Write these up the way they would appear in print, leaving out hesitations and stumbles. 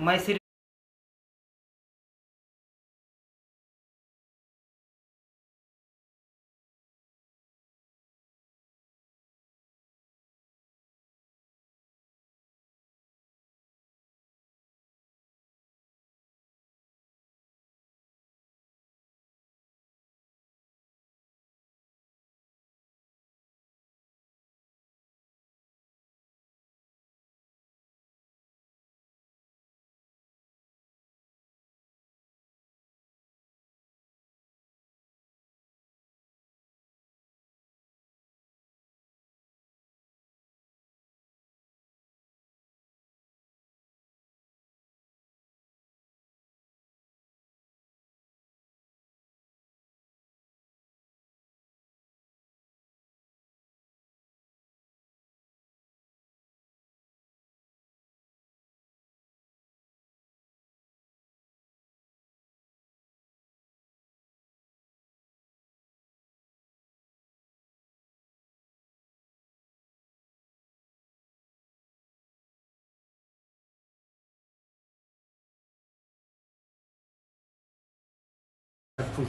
मैं सिर्फ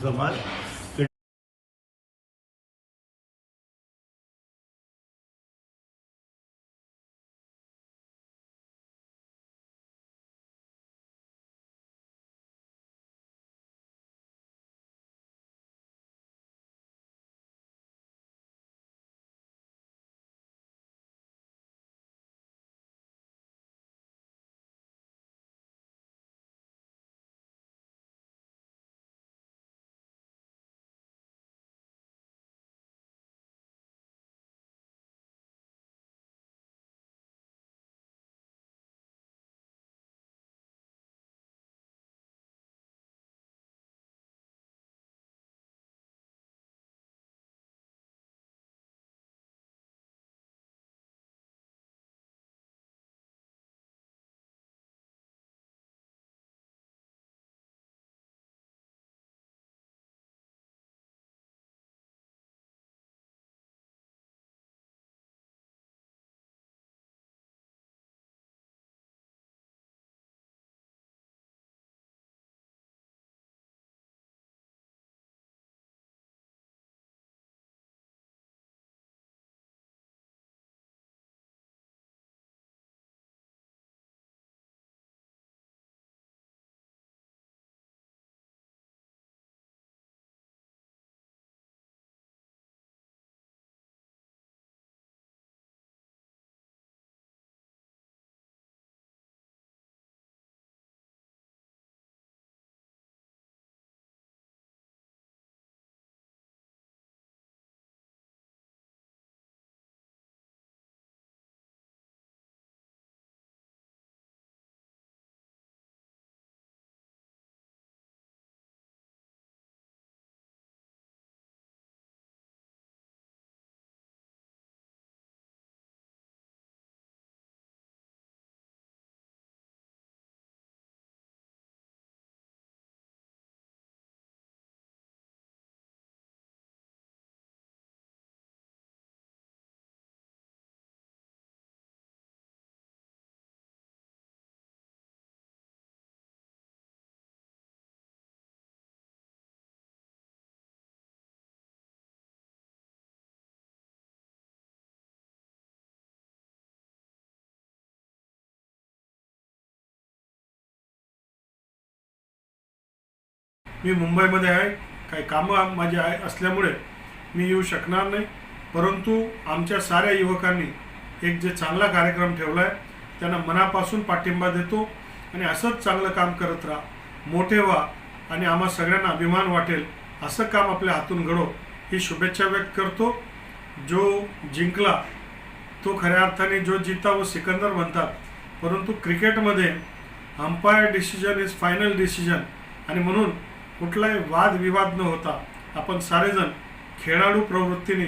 समाज मी मुंबईमध्ये आहे, काही कामं माझी असल्यामुळे मी येऊ शकणार नाही, परंतु आमच्या साऱ्या युवकांनी एक जे चांगला कार्यक्रम ठेवला आहे त्यांना मनापासून पाठिंबा देतो आणि असंच चांगलं काम करत राहा, मोठे व्हा आणि आम्हा सगळ्यांना अभिमान वाटेल असं काम आपल्या हातून घडो ही शुभेच्छा व्यक्त करतो। जो जिंकला तो खऱ्या अर्थाने जो जीता वो सिकंदर म्हणतात, परंतु क्रिकेटमध्ये umpire decision is final decision आणि म्हणून कुठलाही वादविवाद न होता आपण सारेजण खेळाडू प्रवृत्तीने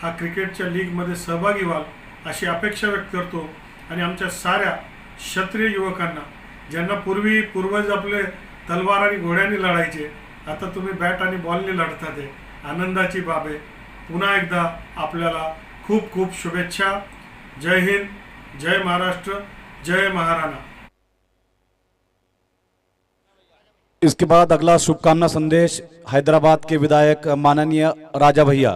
हा क्रिकेटच्या लीगमध्ये सहभागी व्हाल अशी अपेक्षा व्यक्त करतो। आणि आमच्या साऱ्या क्षत्रिय युवकांना ज्यांना पूर्वज आपले तलवार आणि घोड्याने लढायचे, आता तुम्ही बॅट आणि बॉलने लढता, ते आनंदाची बाब आहे। पुन्हा एकदा आपल्याला खूप खूप शुभेच्छा। जय हिंद, जय महाराष्ट्र, जय महाराणा। इसके बाद अगला शुभकामना संदेश हैदराबाद के विधायक माननीय राजा भैया।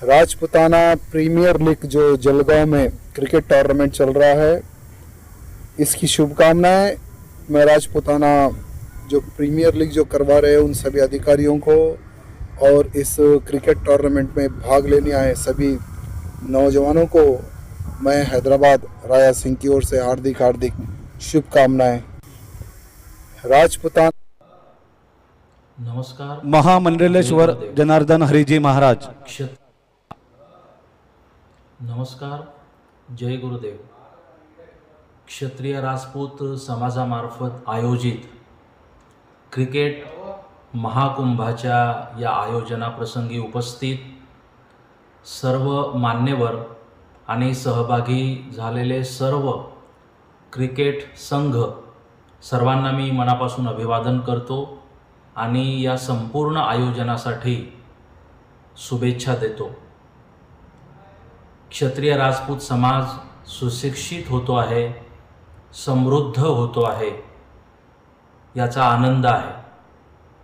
राजपुताना प्रीमियर लीग जो जलगांव में क्रिकेट टूर्नामेंट चल रहा है, इसकी शुभकामनाएं मैं राजपुताना जो प्रीमियर लीग जो करवा रहे हैं उन सभी अधिकारियों को और इस क्रिकेट टूर्नामेंट में भाग लेने आए सभी नौजवानों को मैं हैदराबाद राजा सिंह की ओर से हार्दिक हार्दिक शुभकामनाएं। राजपुताना नमस्कार। महामंडलेश्वर जनार्दन हरिजी महाराज। नमस्कार, जय गुरुदेव। क्षत्रिय राजपूत समाजामार्फत आयोजित क्रिकेट महाकुंभाच्या या आयोजनाप्रसंगी उपस्थित सर्व मान्यवर आणि सहभागी झालेले सर्व क्रिकेट संघ सर्वांना मी मनापासून अभिवादन करतो आणि या संपूर्ण आयोजनासाठी शुभेच्छा देतो। क्षत्रिय राजपूत समाज सुशिक्षित होतो आहे, समृद्ध होतो आहे, याचा आनंद आहे।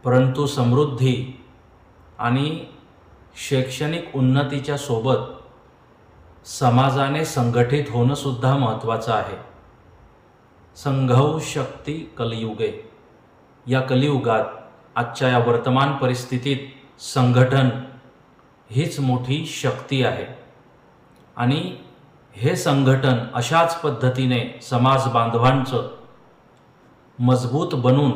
परंतु समृद्धी आणि शैक्षणिक उन्नतीच्या सोबत समाजाने संघटित होणं सुद्धा महत्त्वाचं आहे। संघौ शक्ती कलियुगे, या कलियुगात आजच्या या वर्तमान परिस्थितीत संघटन हीच मोठी शक्ती आहे आणि हे संघटन अशाच पद्धतीने समाज बांधवांचं मजबूत बनून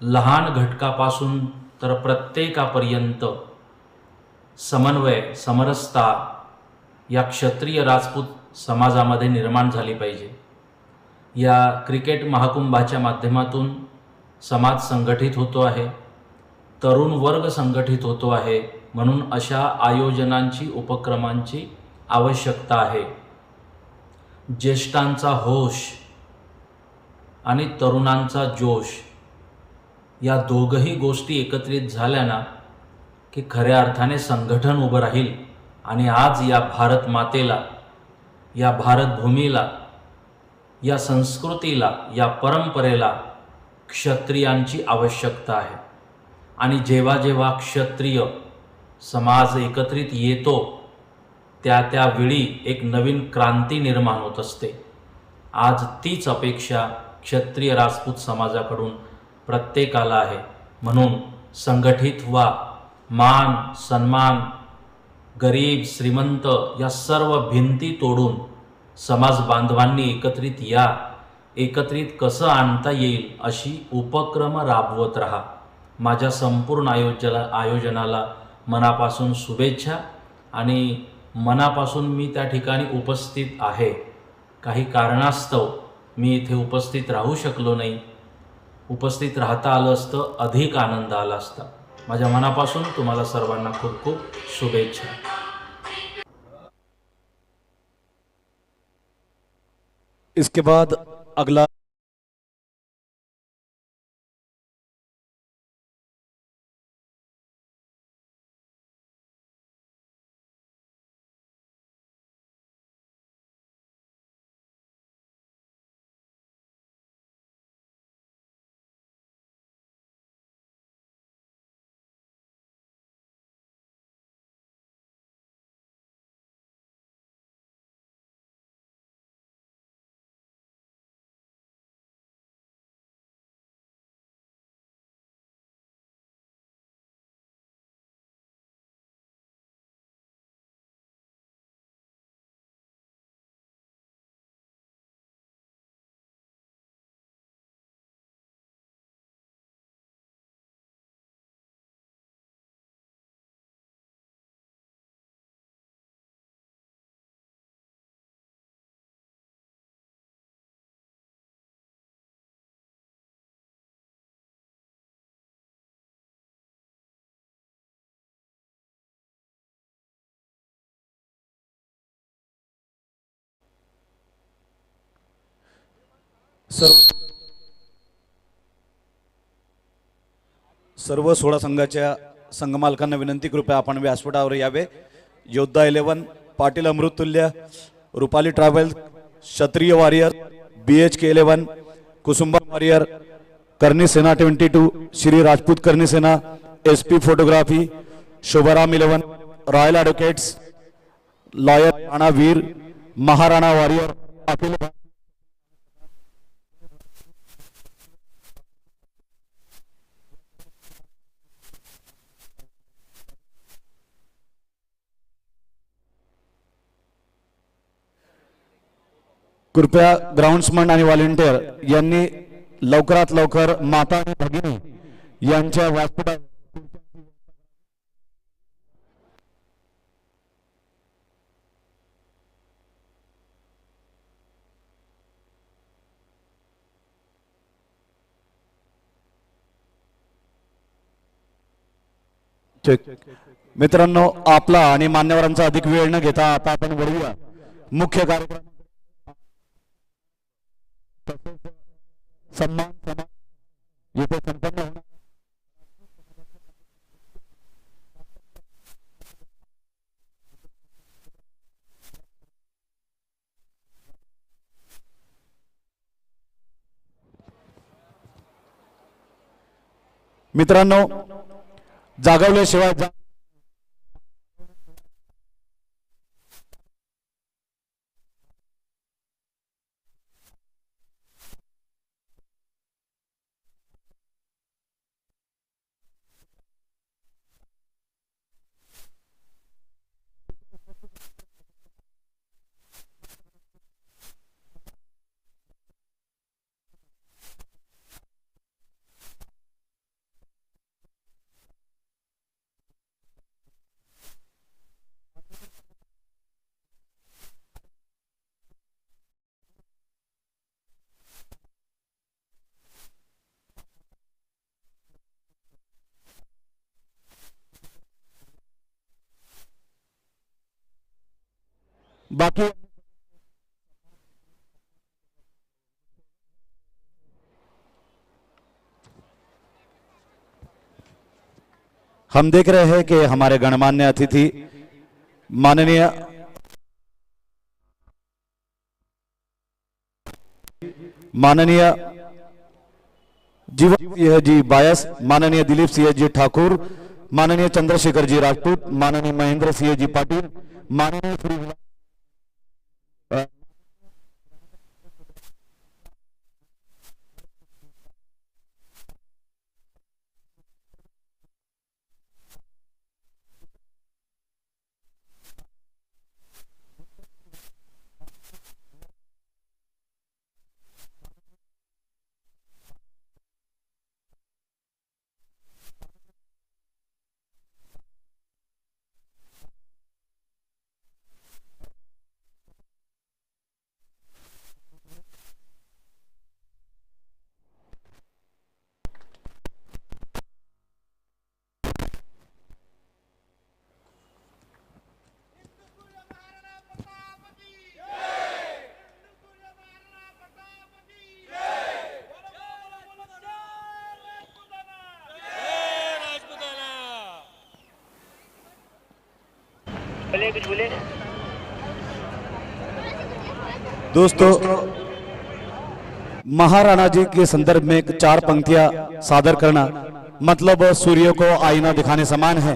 लहान घटकापासून तर प्रत्येकापर्यंत समन्वय समरसता या क्षत्रिय राजपूत समाजामध्ये निर्माण झाली पाहिजे। या क्रिकेट महाकुंभाच्या माध्यमातून समाज संघटित होतो आहे, तरुण वर्ग संघटित होतो आहे, म्हणून अशा आयोजनांची उपक्रमांची आवश्यकता आहे। ज्येष्ठांचा होश आणि तरुणांचा जोश या दोघही गोष्टी एकत्रित झाल्या ना की खऱ्या अर्थाने संघटन उभं राहील आणि आज या भारत मातेला, या भारत भूमीला, या संस्कृतीला, या परंपरेला क्षत्रियांची आवश्यकता आहे। आणि जेव्हा जेव्हा क्षत्रिय समाज एकत्रित येतो त्या वेळी एक नवीन क्रांती निर्माण होत असते। आज तीच अपेक्षा क्षत्रिय राजपूत समाजाकडून प्रत्येकाला आहे। म्हणून संघटित व्हा, मान सन्मान, गरीब श्रीमंत या सर्व भिंती तोडून समाज बांधवांनी एकत्रित या, एकत्रित कसं आणता येईल अशी उपक्रम राबवत राहा। माझ्या संपूर्ण आयोजनाला मनापासून शुभेच्छा आणि मनापासून मी त्या ठिकाणी उपस्थित आहे। काही कारणास्तव मी इथे उपस्थित राहू शकलो नाही, उपस्थित राहता आलं असतं अधिक आनंद आला असता। माझ्या मनापासून तुम्हाला सर्वांना खूप खूप शुभेच्छा। इसके बाद अगला सर्व 16 संघाच्या संघमालकांना विनंती, कृपया आपण व्यासपीठावर यावे। Yoddha 11, Patil Amruttulya, Rupali travels, Kshatriya warrior, BHK 11, Kusumba warrior, Karni Sena 22, Shri Rajput Karni Sena, SP photography, Shubhram 11, royal advocates, lawyer Rana Veer, Maharana warrior, Akhil कृपया ग्राउंड्समन आणि व्हॉलेंटियर यांनी लवकरात लवकर माता आणि भगिनी यांच्या व्यासपीठा मित्रांनो, आपला आणि मान्यवरांचा अधिक वेळ न घेता आता आपण वळूया मुख्य कार्यक्रम सम्मान समाज येथे संपन्न होणार. मित्रांनो, जागवल्याशिवाय बाकी हम देख रहे हैं कि हमारे गणमान्य अतिथि माननीय जीवन सिंह जी बायस, माननीय दिलीप सिंह जी ठाकुर, माननीय चंद्रशेखर जी राजपूत, माननीय महेंद्र सिंह जी पाटिल, माननीय श्री दोस्तों, महाराणा जी के संदर्भ में 4 पंक्तियां सादर करना मतलब सूर्य को आईना दिखाने समान है,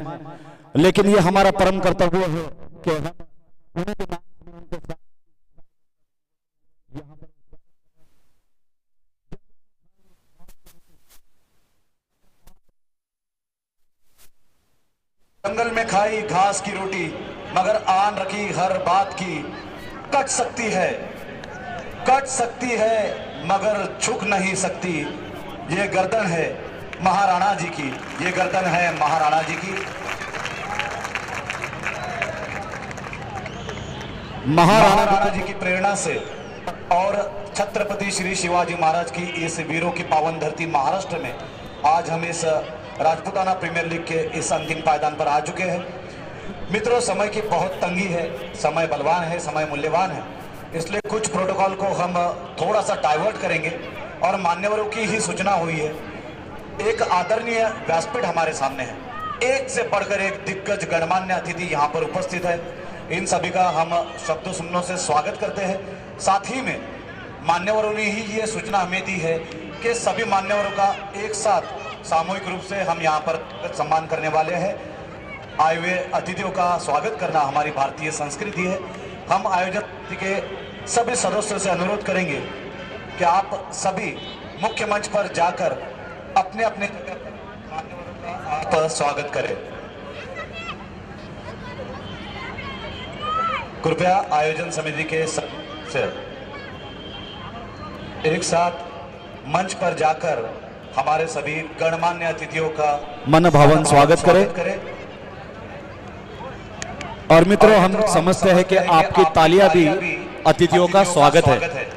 लेकिन ये हमारा परम कर्तव्य है कि हम उन्हीं के नाम उनके साथ जंगल में खाई घास की रोटी मगर आन रखी हर बात की, कट सकती है मगर झुक नहीं सकती। ये गर्दन है महाराणा जी की, ये गर्दन है महाराणा जी की। महाराणा जी की प्रेरणा से और छत्रपति श्री शिवाजी महाराज की इस वीरों की पावन धरती महाराष्ट्र में आज हम इस राजपूताना प्रीमियर लीग के इस अंतिम पायदान पर आ चुके हैं। मित्रों, समय की बहुत तंगी है, समय बलवान है, समय मूल्यवान है, इसलिए कुछ प्रोटोकॉल को हम थोड़ा सा डाइवर्ट करेंगे और मान्यवरों की ही सूचना हुई है। एक आदरणीय व्यासपीठ हमारे सामने है, एक से बढ़कर एक दिग्गज गणमान्य अतिथि यहाँ पर उपस्थित है। इन सभी का हम शब्दों सुमनों से स्वागत करते हैं। साथ ही में मान्यवरों ने ही ये सूचना हमें दी है के सभी मान्यवरों का एक साथ सामूहिक रूप से हम यहाँ पर सम्मान करने वाले हैं। आए हुए अतिथियों का स्वागत करना हमारी भारतीय संस्कृति है। हम आयोजक के सभी सदस्यों से अनुरोध करेंगे कि आप सभी मुख्य मंच पर जाकर अपने अपने मान्यवरों का आप स्वागत करें। कृपया आयोजन समिति के सदस्य एक साथ मंच पर जाकर हमारे सभी गणमान्य अतिथियों का मन भावन स्वागत करें। और मित्रों, हम समझते हैं कि आपकी तालियां भी अतिथियों का स्वागत है।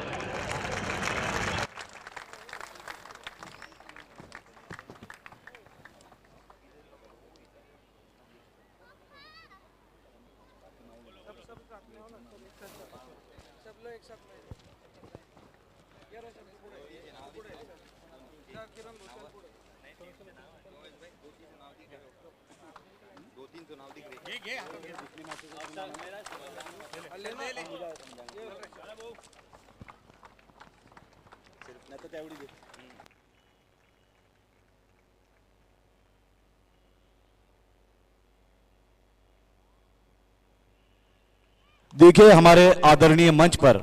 देखिए, हमारे आदरणीय मंच पर,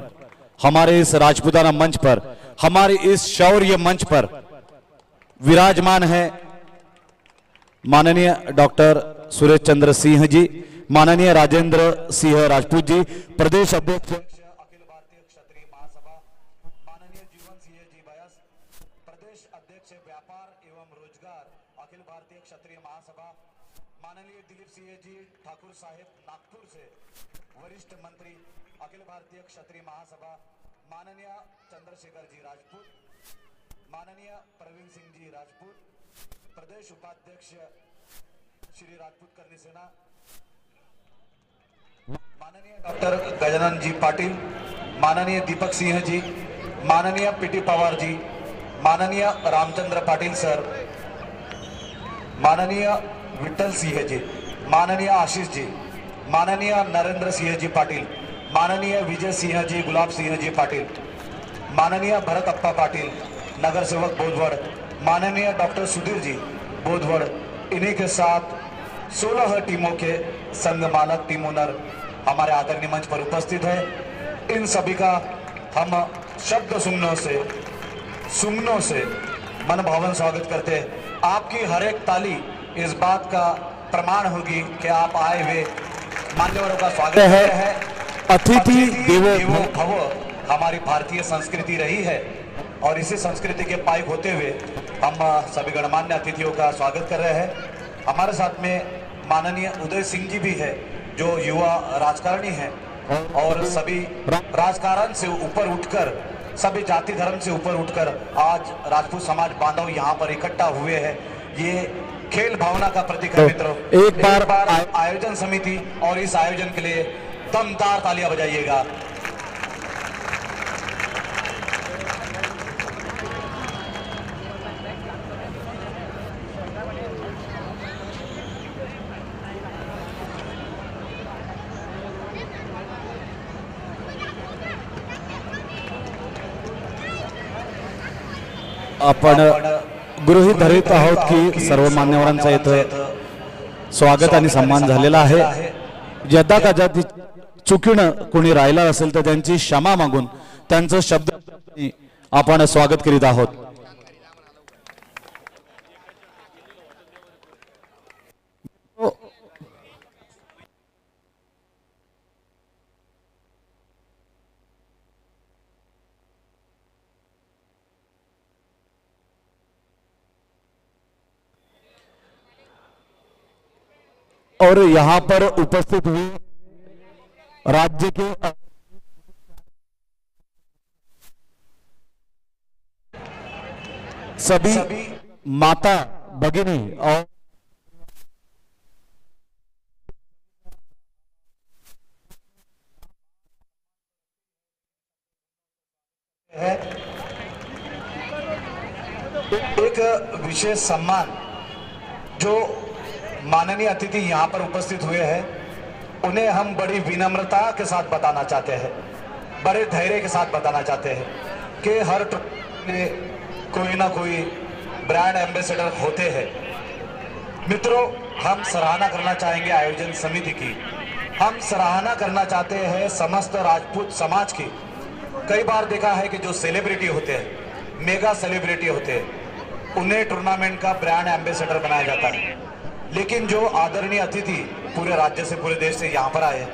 हमारे इस राजपूताना मंच पर, हमारे इस शौर्य मंच पर विराजमान है माननीय डॉक्टर सुरेश चंद्र सिंह जी, माननीय राजेंद्र सिंह राजपूत जी, प्रदेश अध्यक्ष अखिल भारतीय क्षत्रिय महासभा, माननीय जीवन सिंह जी बयास, प्रदेश अध्यक्ष व्यापार एवं रोजगार अखिल भारतीय क्षत्रिय महासभा, माननीय दिलीप सिंह जी ठाकुर साहेब नागपुर से वरिष्ठ मंत्री अखिल भारतीय क्षत्रिय महासभा, माननीय चंद्रशेखर जी राजपूत, माननीय प्रवीण सिंह जी राजपूत, प्रदेश उपाध्यक्ष श्री राजपूत करनी सेना, माननीय डॉक्टर गजानन जी पाटिल, माननीय दीपक सिंह जी, माननीय पीटी पवार जी, माननीय रामचंद्र पाटिल सर, माननीय विठ्ठल सिंह जी, माननीय आशीष जी, माननीय नरेंद्र सिंह जी पाटिल, माननीय विजय सिंह जी, गुलाब सिंह जी पाटिल, माननीय भरत अप्पा पाटिल, नगर सेवक बोधवड़, माननीय डॉक्टर सुधीर जी बोधवड़, इन्हीं के साथ 16 टीमों के संघ मालक टीम ओनर हमारे आदरणीय मंच पर उपस्थित है। इन सभी का हम शब्द सुमनों से मन भावन स्वागत करते हैं। आपकी हर एक ताली इस बात का प्रमाण होगी कि आप आए हुए मान्यवरों का स्वागत कर रहे हैं। अतिथि देवो भव हमारी भारतीय संस्कृति रही है और इसी संस्कृति के पाइप होते हुए हम सभी गणमान्य अतिथियों का स्वागत कर रहे हैं। हमारे साथ में माननीय उदय सिंह जी भी है जो युवा राजकारणी हैं और सभी राजकारण से ऊपर उठकर, सभी जाति धर्म से ऊपर उठकर आज राजपूत समाज बांधव यहाँ पर इकट्ठा हुए हैं। ये खेल भावना का प्रतीक है मित्रों। एक बार आयोजन समिति और इस आयोजन के लिए दमदार तालियां बजाइएगा। आपण गृहीत धरीत आहोत की सर्व मान्यवरांचा इथं स्वागत आणि सन्मान झालेला आहे। यदा कदाचित चुकीनं कोणी राहिला असेल तर त्यांची क्षमा मागून त्यांचं शब्द आपण स्वागत करीत आहोत। और यहाँ पर उपस्थित हुए राज्य के सभी माता भगिनी और एक विशेष सम्मान जो माननीय अतिथि यहाँ पर उपस्थित हुए हैं उन्हें हम बड़ी विनम्रता के साथ बताना चाहते हैं, बड़े धैर्य के साथ बताना चाहते हैं कि हर कोई ना कोई ब्रांड एम्बेसडर होते हैं। मित्रों, हम सराहना करना चाहेंगे आयोजन समिति की, हम सराहना करना चाहते हैं समस्त राजपूत समाज की। कई बार देखा है कि जो सेलिब्रिटी होते हैं, मेगा सेलिब्रिटी होते हैं, उन्हें टूर्नामेंट का ब्रांड एम्बेसडर बनाया जाता है। लेकिन जो आदरणीय अतिथि पूरे राज्य से, पूरे देश से यहाँ पर आए,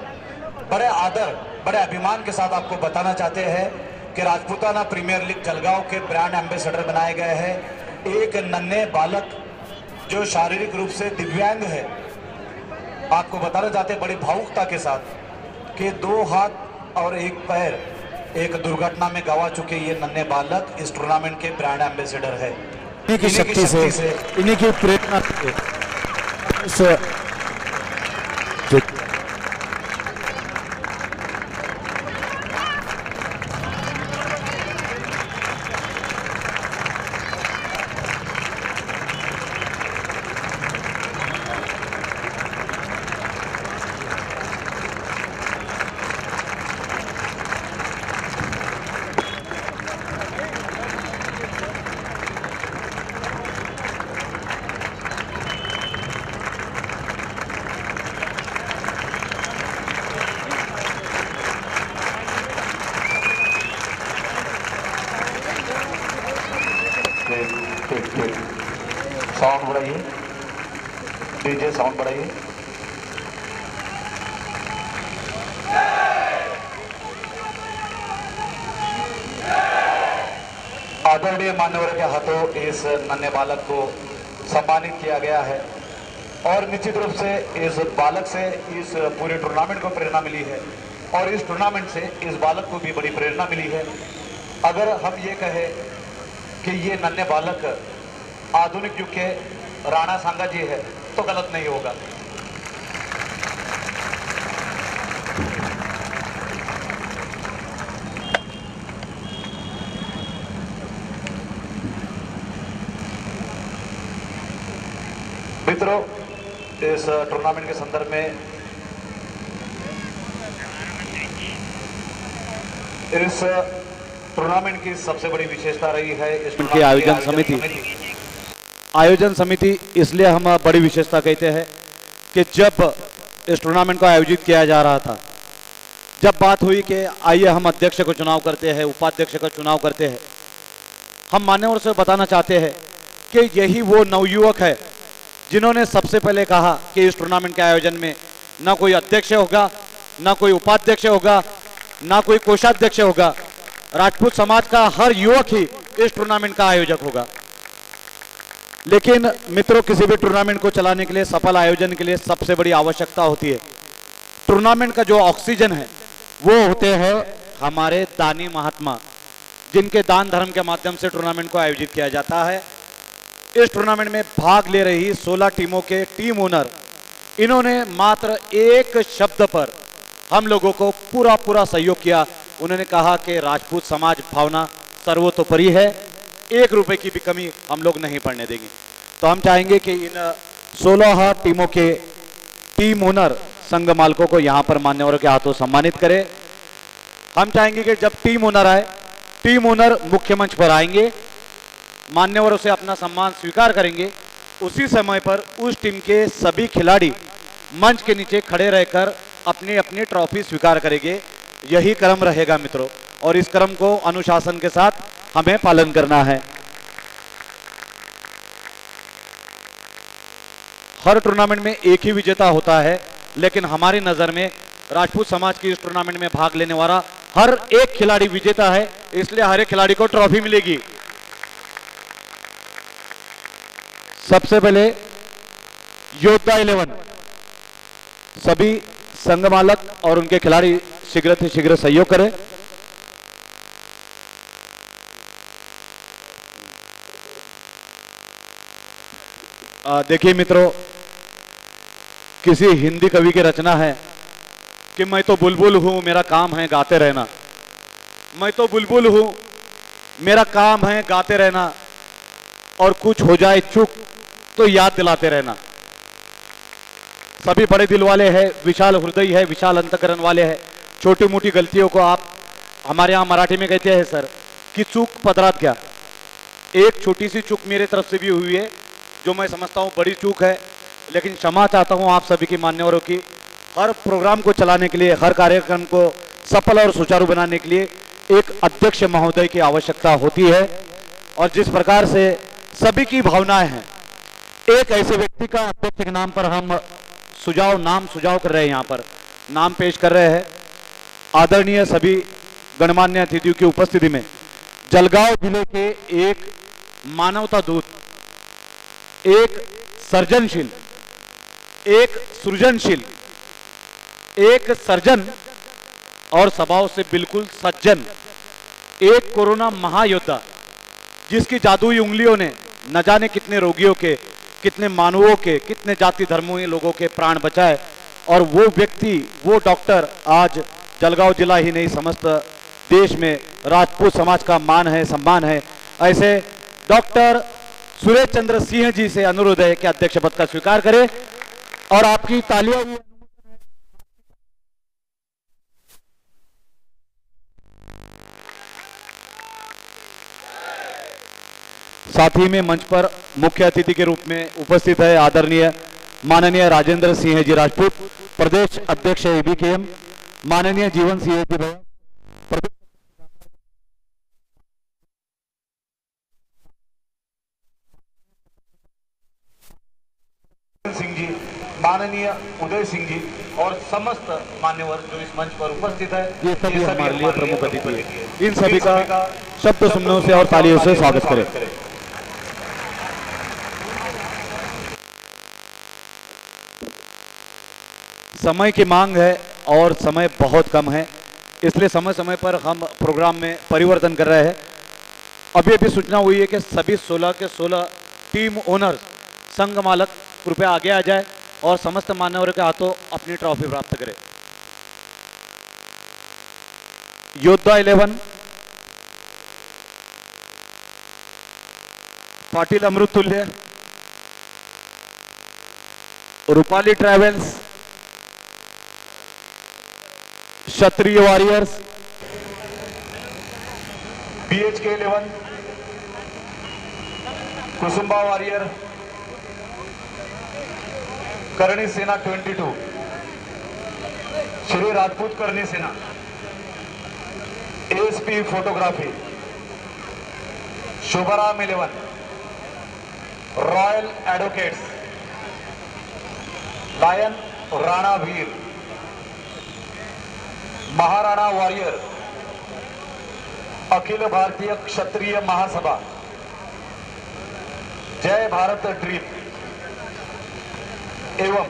बड़े आदर, बड़े अभिमान के साथ आपको बताना चाहते हैं कि राजपूताना प्रीमियर लीग जलगांव के ब्रांड एम्बेसडर बनाए गए हैं एक नन्हे बालक जो शारीरिक रूप से दिव्यांग है। आपको बताना चाहते हैं बड़ी भावुकता के साथ कि 2 हाथ और 1 पैर एक दुर्घटना में गंवा चुके ये नन्हे बालक इस टूर्नामेंट के ब्रांड एम्बेसडर है। इन्हीं की शक्ति से, इन्हीं की प्रेरणा से साउंड बढ़ाइए, डीजे साउंड बढ़ाइए। आदरणीय मान्यवरों के हाथों इस नन्हे बालक को सम्मानित किया गया है और निश्चित रूप से इस बालक से इस पूरे टूर्नामेंट को प्रेरणा मिली है और इस टूर्नामेंट से इस बालक को भी बड़ी प्रेरणा मिली है। अगर हम ये कहें कि ये नन्हे बालक आधुनिक युग के राणा सांगा जी है तो गलत नहीं होगा। मित्रों, इस टूर्नामेंट के संदर्भ में इस टूर्नामेंट की सबसे बड़ी विशेषता रही है इस उनकी आयोजन समिति इसलिए हम बड़ी विशेषता कहते हैं कि जब इस टूर्नामेंट को आयोजित किया जा रहा था, जब बात हुई कि आइए हम अध्यक्ष को चुनाव करते हैं, उपाध्यक्ष का चुनाव करते हैं, हम मान्यवरों से बताना चाहते हैं कि यही वो नवयुवक है जिन्होंने सबसे पहले कहा कि इस टूर्नामेंट के आयोजन में ना कोई अध्यक्ष होगा, ना कोई उपाध्यक्ष होगा, ना कोई कोषाध्यक्ष होगा। राजपूत समाज का हर युवक ही इस टूर्नामेंट का आयोजक होगा। लेकिन मित्रों, किसी भी टूर्नामेंट को चलाने के लिए, सफल आयोजन के लिए सबसे बड़ी आवश्यकता होती है, टूर्नामेंट का जो ऑक्सीजन है वो होते हैं हमारे दानी महात्मा, जिनके दान धर्म के माध्यम से टूर्नामेंट को आयोजित किया जाता है। इस टूर्नामेंट में भाग ले रही 16 टीमों के टीम ओनर, इन्होंने मात्र एक शब्द पर हम लोगों को पूरा सहयोग किया। उन्होंने कहा कि राजपूत समाज भावना सर्वतोपरि है, 1 रुपए की भी कमी हम लोग नहीं पड़ने देंगे। तो हम चाहेंगे कि इन 16 टीमों के टीम ओनर संघ मालकों को यहाँ पर मान्यवरों के हाथों सम्मानित करें। हम चाहेंगे कि जब टीम ओनर आए, टीम ओनर मुख्य मंच पर आएंगे, मान्यवरों से अपना सम्मान स्वीकार करेंगे। उसी समय पर उस टीम के सभी खिलाड़ी मंच के नीचे खड़े रहकर अपनी अपनी ट्रॉफी स्वीकार करेंगे। यही क्रम रहेगा मित्रों, और इस क्रम को अनुशासन के साथ हमें पालन करना है। हर टूर्नामेंट में एक ही विजेता होता है, लेकिन हमारी नजर में राजपूत समाज की इस टूर्नामेंट में भाग लेने वाला हर एक खिलाड़ी विजेता है, इसलिए हर एक खिलाड़ी को ट्रॉफी मिलेगी। सबसे पहले योद्धा 11 सभी संघ मालक और उनके खिलाड़ी शीघ्र से शीघ्र सहयोग करें। देखिए मित्रों, किसी हिंदी कवि की रचना है कि मैं तो बुलबुल हूं, मेरा काम है गाते रहना। मैं तो बुलबुल हूं, मेरा काम है गाते रहना, और कुछ हो जाए चूक तो याद दिलाते रहना। सभी बड़े दिल वाले हैं, विशाल हृदय है, विशाल अंतकरण वाले हैं। छोटी मोटी गलतियों को आप हमारे यहाँ मराठी में कहते हैं सर कि चूक पदरात घ्या। एक छोटी सी चूक मेरे तरफ से भी हुई है, जो मैं समझता हूँ बड़ी चूक है, लेकिन क्षमा चाहता हूँ आप सभी की मान्यवरों की। हर प्रोग्राम को चलाने के लिए, हर कार्यक्रम को सफल और सुचारू बनाने के लिए एक अध्यक्ष महोदय की आवश्यकता होती है, और जिस प्रकार से सभी की भावनाएं हैं, एक ऐसे व्यक्ति का अध्यक्ष के नाम पर हम नाम सुझाव कर रहे हैं, यहाँ पर नाम पेश कर रहे हैं। आदरणीय सभी गणमान्य अतिथियों की उपस्थिति में जलगांव जिले के एक मानवता दूत, एक सर्जनशील, एक सृजनशील, एक सर्जन और स्वभाव से बिल्कुल सज्जन, एक कोरोना महायोद्धा, जिसकी जादुई उंगलियों ने न जाने कितने रोगियों के, कितने मानवों के, कितने जाति धर्मों के लोगों के प्राण बचाए, और वो व्यक्ति, वो डॉक्टर आज जलगांव जिला ही नहीं समस्त देश में राजपूत समाज का मान है, सम्मान है। ऐसे डॉक्टर सुरेश चंद्र सिंह जी से अनुरोध है कि अध्यक्ष पद का स्वीकार करें, और आपकी तालियां भी। साथ ही में मंच पर मुख्य अतिथि के रूप में उपस्थित है आदरणीय माननीय राजेंद्र सिंह जी राजपूत, प्रदेश अध्यक्ष एबीकेएम, माननीय जीवन सिंह जी भैया, सिंह जी, माननीय उदय सिंह जी और समस्त मान्यवर जो इस मंच पर उपस्थित है, ये सभी हमारे लिए प्रमुख अतिथि हैं। इन सभी का शब्द सुमनों से और तालियों से स्वागत करें। समय की मांग है और समय बहुत कम है, इसलिए समय समय पर हम प्रोग्राम में परिवर्तन कर रहे हैं। अभी अभी सूचना हुई है कि सभी 16 के 16 टीम ओनर्स, संघ मालक कृपया आगे आ जाए और समस्त मान्यवरों के हाथों अपनी ट्रॉफी प्राप्त करें। Yoddha 11, Patil Amruttulya, Rupali travels, Kshatriya warriors, BHK 11, Kusumba warrior, Karni Sena 22, Shri Rajput Karni Sena, ASP photography, Shubhram 11, royal advocates, lion Rana Veer, Maharana warrior, Akhil Bharatiya Kshatriya महासभा, जय भारत ड्रीम एवं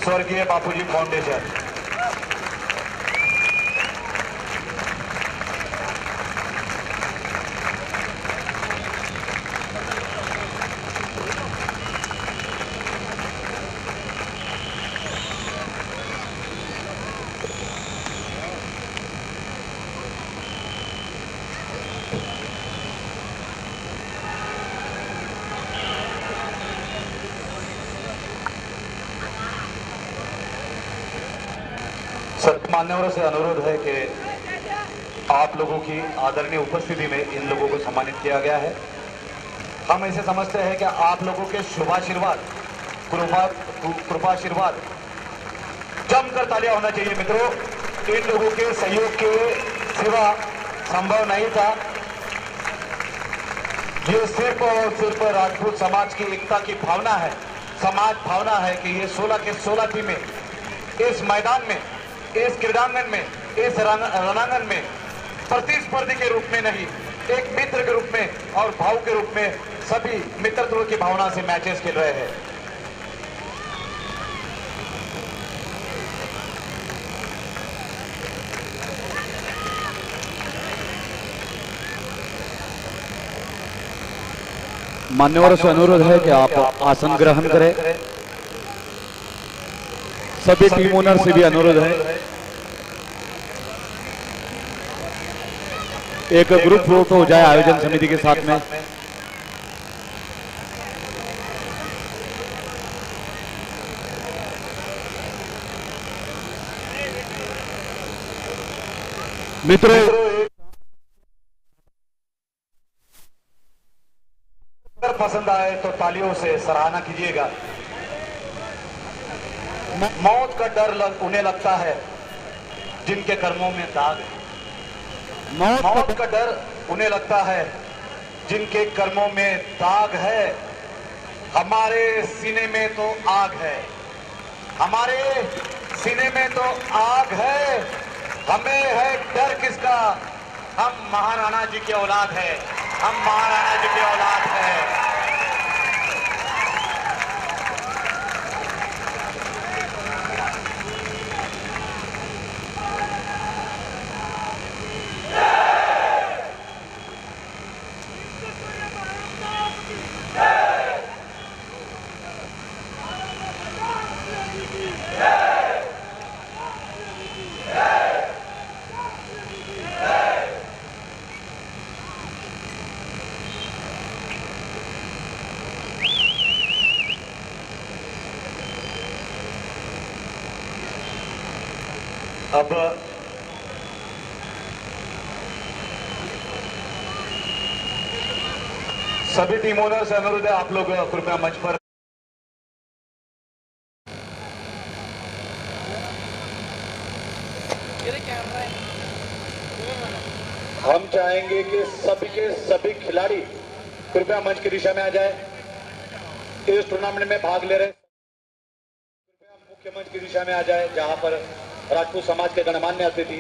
स्वर्गीय बापूजी फाउंडेशन। मान्यवरों से अनुरोध है कि आप लोगों की आदरणीय उपस्थिति में इन लोगों को सम्मानित किया गया है। हम ऐसे समझते हैं कि आप लोगों के शुभाशीर्वाद, कृपाशीर्वाद, जमकर तालियां होना चाहिए मित्रों। इन लोगों के सहयोग के सिवा संभव नहीं था। ये सिर्फ और सिर्फ राजपूत समाज की एकता की भावना है, समाज भावना है कि ये 16 के 16 टीमें इस मैदान में, इस क्रीडांगन में, इस रणांगन में प्रतिस्पर्धी के रूप में नहीं, एक मित्र के रूप में और भाव के रूप में सभी मित्रत्व की भावना से मैचेस खेल रहे हैं। मान्यवरों से अनुरोध है कि आप आसन ग्रहण करें। सभी टीम ओनर से भी अनुरोध है, एक ग्रुप फोटो हो जाए आयोजन समिति के साथ में। मित्रों, पसंद आए तो तालियों से सराहना कीजिएगा। मौत का डर उन्हें लगता है जिनके कर्मों में दाग है। मौत का डर उन्हें लगता है जिनके कर्मों में दाग है। हमारे सीने में तो आग है, हमारे सीने में तो आग है। हमें है डर किसका, हम महाराणा जी की औलाद है, हम महाराणा जी की औलाद है। अब सभी टीम ओनर से अनुरोध है, आप लोग कृपया मंच पर। हम चाहेंगे कि सभी के सभी खिलाड़ी कृपया मंच की दिशा में आ जाए। इस टूर्नामेंट में भाग ले रहे कृपया मुख्य मंच की दिशा में आ जाए, जहां पर राजपूत समाज के गणमान्य अतिथि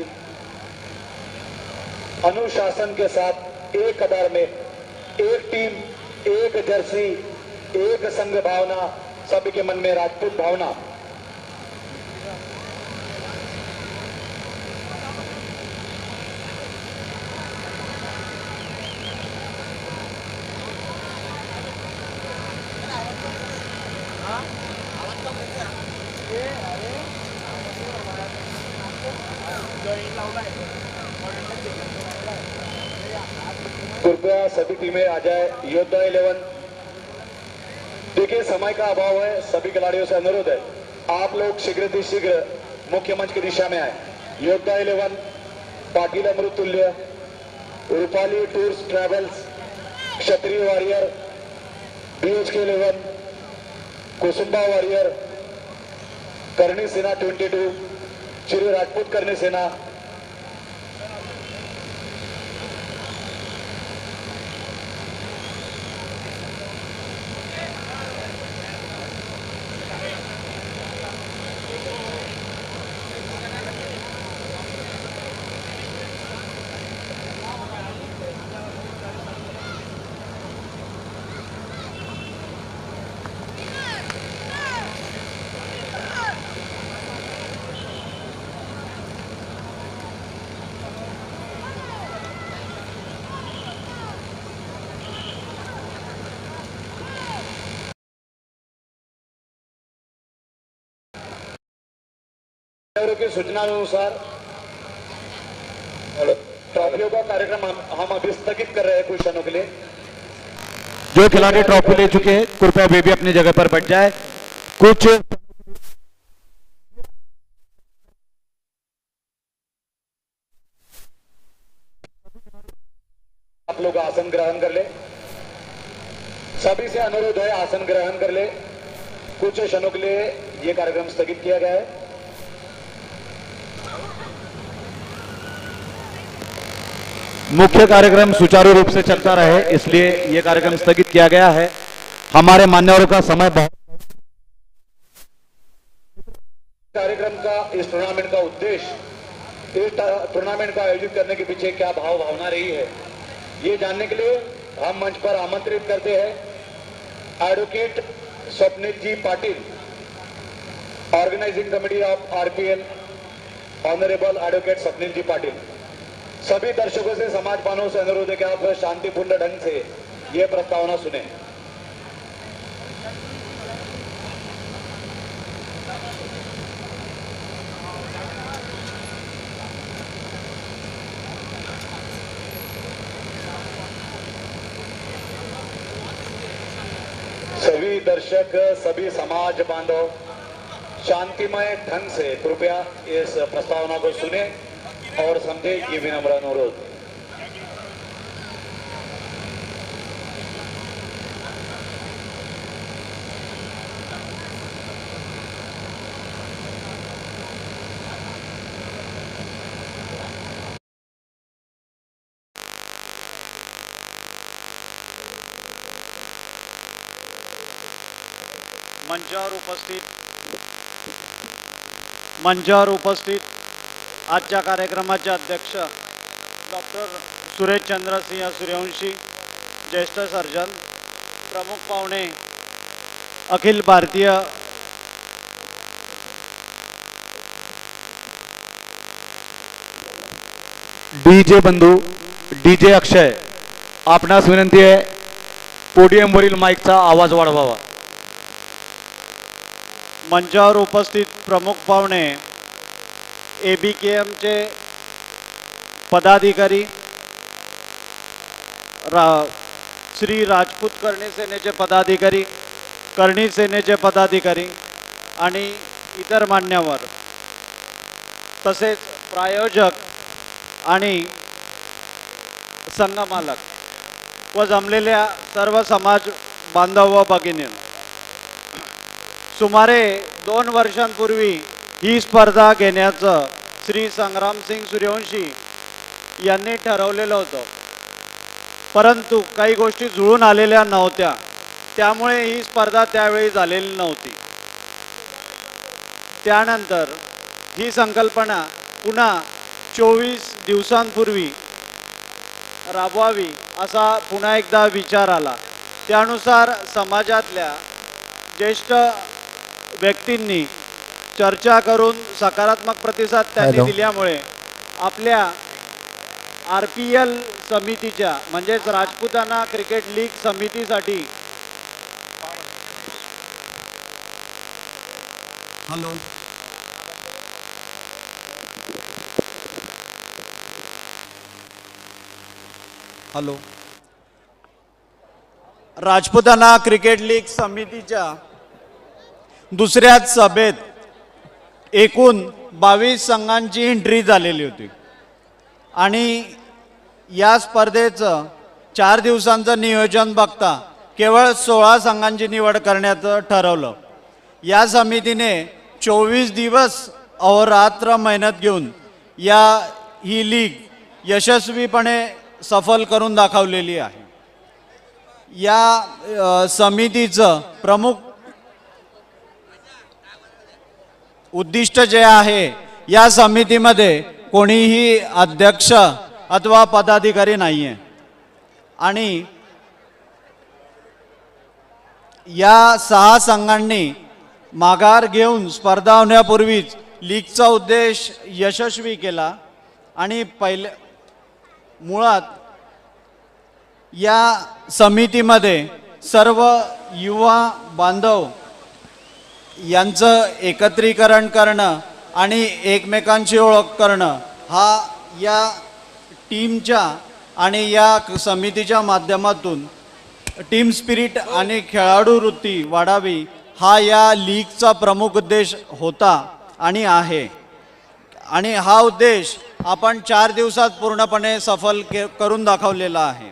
अनुशासन के साथ एक कतार में, एक टीम, एक जर्सी, एक संघ भावना, सभी के मन में राजपूत भावना। कृपया सभी टीमें आ जाए। योद्धा 11, देखिए समय का अभाव है, सभी खिलाड़ियों से अनुरोध है आप लोग शीघ्र मुख्य मंच की दिशा में आए। योद्धा 11, पाटिल अमृतुल्य, रूपाली टूर्स ट्रैवल्स, क्षत्रिय warrior, BHK 11, Kusumba warrior, Karni Sena 22, Shri Rajput Karni सेना, की सूचना अनुसार ट्रॉफियों का कार्यक्रम हम अभी स्थगित कर रहे हैं कुछ क्षणों के लिए। जो खिलाड़ी ट्रॉफी ले चुके हैं कृपया वे भी अपनी जगह पर बैठ जाए। कुछ आप लोग आसन ग्रहण कर ले, सभी से अनुरोध है आसन ग्रहण कर ले। कुछ क्षणों के लिए यह कार्यक्रम स्थगित किया गया है। मुख्य कार्यक्रम सुचारू रूप से चलता रहे इसलिए यह कार्यक्रम स्थगित किया गया है। हमारे मान्यवरों का समय कार्यक्रम का, इस टूर्नामेंट का उद्देश्य, इस टूर्नामेंट का आयोजित करने के पीछे क्या भाव भावना रही है, ये जानने के लिए हम मंच पर आमंत्रित करते हैं advocate Swapnil ji Patil, organising committee of RPL, honourable advocate Swapnil ji Patil. सभी दर्शकों से, समाज बांधवों से अनुरोध है कि आप शांतिपूर्ण ढंग से यह प्रस्तावना सुने। सभी दर्शक, सभी समाज बांधव शांतिमय ढंग से कृपया इस प्रस्तावना को सुने और समझे, ये विनम्र अनुरोध। मंचावर उपस्थित आजच्या कार्यक्रमाचे अध्यक्ष डॉक्टर सुरेशचंद्रसिंह सूर्यवंशी, ज्येष्ठ सर्जन, प्रमुख पाहुणे अखिल भारतीय डीजे बंधू, डीजे अक्षय, आपणास विनंती आहे पोडियमवरील माईकचा आवाज वाढवावा. मंचावर उपस्थित प्रमुख पाहुणे ABKMचे पदाधिकारी, श्री राजपूत करणी सेनेचे पदाधिकारी, करणी सेनेचे पदाधिकारी आणि इतर मान्यवर, तसेच प्रायोजक आणि संघमालक व जमलेल्या सर्व समाज बांधव व भगिनी, सुमारे 2 वर्षांपूर्वी ही स्पर्धा घेण्याचं श्री संग्रामसिंग सूर्यवंशी यांनी ठरवलेलं होतं, परंतु काही गोष्टी जुळून आलेल्या नव्हत्या, त्यामुळे ही स्पर्धा त्यावेळी झालेली नव्हती. त्यानंतर ही संकल्पना पुन्हा 24 दिवसांपूर्वी राबवावी असा पुन्हा एकदा विचार आला. त्यानुसार समाजातल्या ज्येष्ठ व्यक्तींनी चर्चा करून सकारात्मक प्रतिसाद त्यांनी दिल्यामुळे आपल्या RPL समितीच्या म्हणजेच राजपुताना क्रिकेट लीग समितीसाठी राजपुताना क्रिकेट लीग समितीच्या दुसऱ्याच सभेत एकूण 22 संघांची एंट्री झालेली होती आणि या स्पर्धेचं 4 दिवसांचं नियोजन बघता केवळ 16 संघांची निवड करण्याचं ठरवलं. या समितीने 24 दिवस अहोरात्र मेहनत घेऊन ही लीग यशस्वीपणे सफल करून दाखवलेली आहे. या समितीचं प्रमुख उद्दिष्ट जे आहे, या समितीमध्ये कोणीही अध्यक्ष अथवा पदाधिकारी नाही आहे आणि या 6 संघांनी माघार घेऊन स्पर्धा होण्यापूर्वीच लीगचा उद्देश यशस्वी केला आणि मुळात या समितीमध्ये सर्व युवा बांधव यांचं एकत्रीकरण करणं आणि एकमेकांची ओळख करणं हा या टीमच्या आणि या समितीच्या माध्यमातून टीम स्पिरिट आणि खेळाडू वृत्ती वाढावी हा या लीगचा प्रमुख उद्देश होता आणि आहे. आणि हा उद्देश आपण 4 दिवसात पूर्णपणे सफल करून दाखवलेला आहे.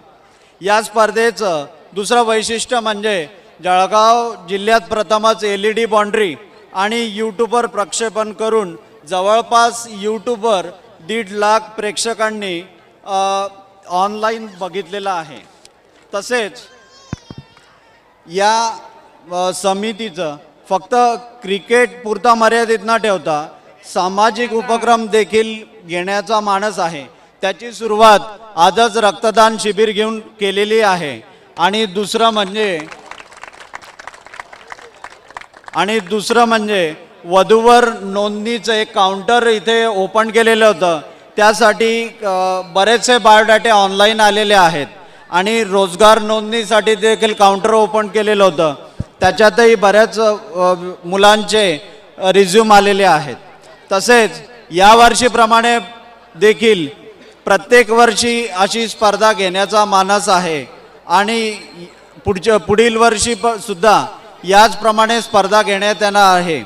या स्पर्धेचं दुसरं वैशिष्ट्य म्हणजे जळगाव जिल्ह्यात प्रथमच LED बाउंड्री आणि यूट्यूबवर प्रक्षेपण करून जवळपास यूट्यूबवर 1.5 लाख प्रेक्षकांनी ऑनलाईन बघितलेलं आहे. तसेच या समितीचं फक्त क्रिकेट पुरता मर्यादित न ठेवता सामाजिक उपक्रम देखील घेण्याचा मानस आहे. त्याची सुरुवात आजच रक्तदान शिबिर घेऊन केलेली आहे. आणि दुसरं म्हणजे वधूवर नोंदणीचं एक काउंटर इथे ओपन केलेलं होतं. त्यासाठी बरेचसे बायोडाटे ऑनलाईन आलेले आहेत आणि रोजगार नोंदणीसाठी देखील काउंटर ओपन केलेलं होतं. त्याच्यातही बऱ्याच मुलांचे रिझ्यूम आलेले आहेत. तसेच यावर्षीप्रमाणे देखील प्रत्येक वर्षी अशी स्पर्धा घेण्याचा मानस आहे आणि पुढील वर्षी सुद्धा याचप्रमाणे स्पर्धा घेण्यात येणार आहे.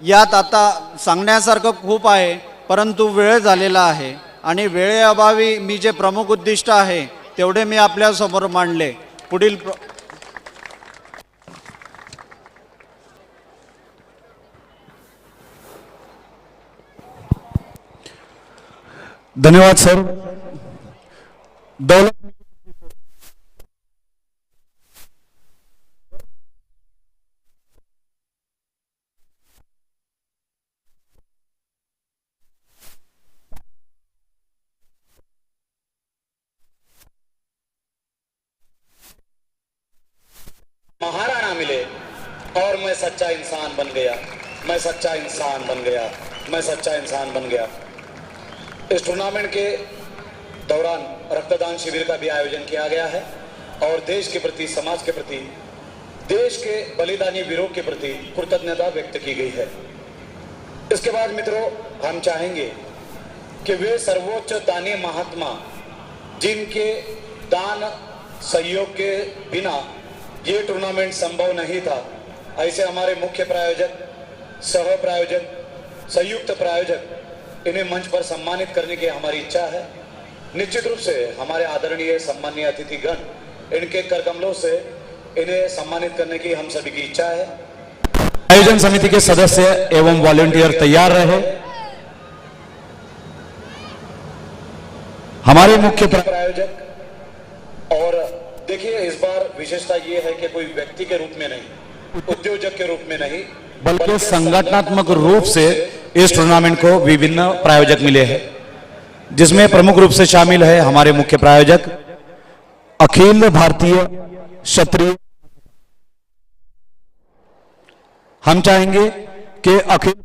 यात आता सांगण्यासारखं खूप आहे, परंतु वेळ झालेला आहे आणि वेळेअभावी मी जे प्रमुख उद्दिष्ट आहे तेवढे मी आपल्यासमोर मांडले. पुढील धन्यवाद सर. दौलत और मैं सच्चा इंसान बन गया, मैं सच्चा इंसान बन गया, मैं सच्चा इंसान बन गया। इस टूर्नामेंट के दौरान रक्तदान शिविर का भी आयोजन किया गया है और देश के प्रति, समाज के प्रति, देश के बलिदानी वीरों के प्रति कृतज्ञता व्यक्त की गई है। इसके बाद मित्रों, हम चाहेंगे कि वे सर्वोच्च दानी महात्मा जिनके दान सहयोग के बिना ये टूर्नामेंट संभव नहीं था, ऐसे हमारे मुख्य प्रायोजक, सह प्रायोजक, संयुक्त प्रायोजक, इन्हें मंच पर सम्मानित करने की हमारी इच्छा है। निश्चित रूप से हमारे आदरणीय सम्मानीय अतिथिगण, इनके करकमलों से इन्हें सम्मानित करने की हम सभी की इच्छा है। आयोजन समिति के सदस्य एवं वॉलंटियर तैयार रहे। हमारे मुख्य प्रायोजक, और देखिए इस बार विशेषता ये है कि कोई व्यक्ति के रूप में नहीं, उद्योजक के रूप में नहीं, बल्कि संगठनात्मक रूप से इस टूर्नामेंट को विभिन्न प्रायोजक मिले हैं, जिसमें प्रमुख रूप से शामिल है हमारे मुख्य प्रायोजक अखिल भारतीय क्षत्रिय। हम चाहेंगे कि अखिल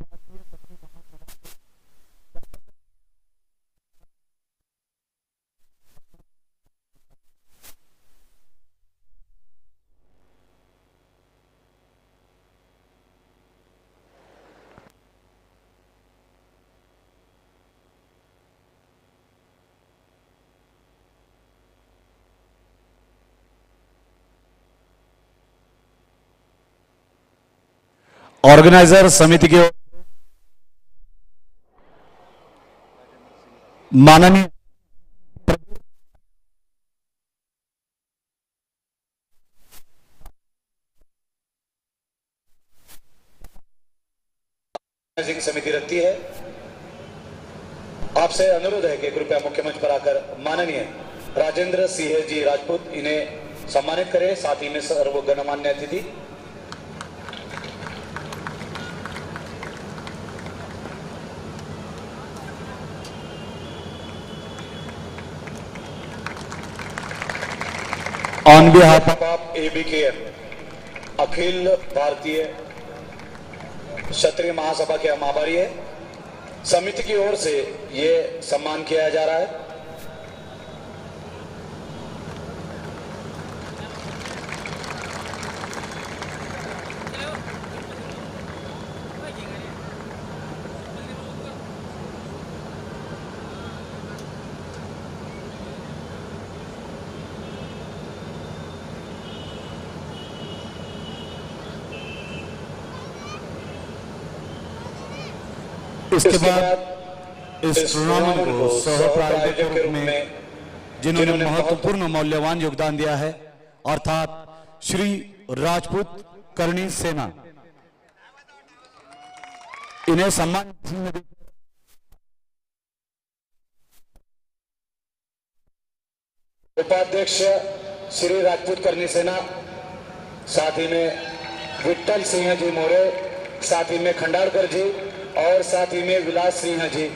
ऑर्गेनाइजर समिति के माननीय समिति रखती है। आपसे अनुरोध है कि कृपया मुख्य मंच पर आकर माननीय राजेंद्र सिंह जी राजपूत इन्हें सम्मानित करें, साथ ही में सर्व गणमान्य अतिथि। ऑन बिहाफ ऑफ ABKM, अखिल भारतीय क्षत्रिय महासभा के हम आभारी है। समिति की ओर से ये सम्मान किया जा रहा है। इसके बाद इस टूर्नामेंट को सह प्रायोजक के रूप में जिन्होंने महत्वपूर्ण मूल्यवान योगदान दिया है, अर्थात श्री राजपूत करणी सेना, इन्हें सम्मान। उपाध्यक्ष श्री राजपूत करणी सेना, साथ ही में विट्ठल सिंह जी मोरे, साथ ही में खंडारकर जी और साथ ही में विलास सिंह जी।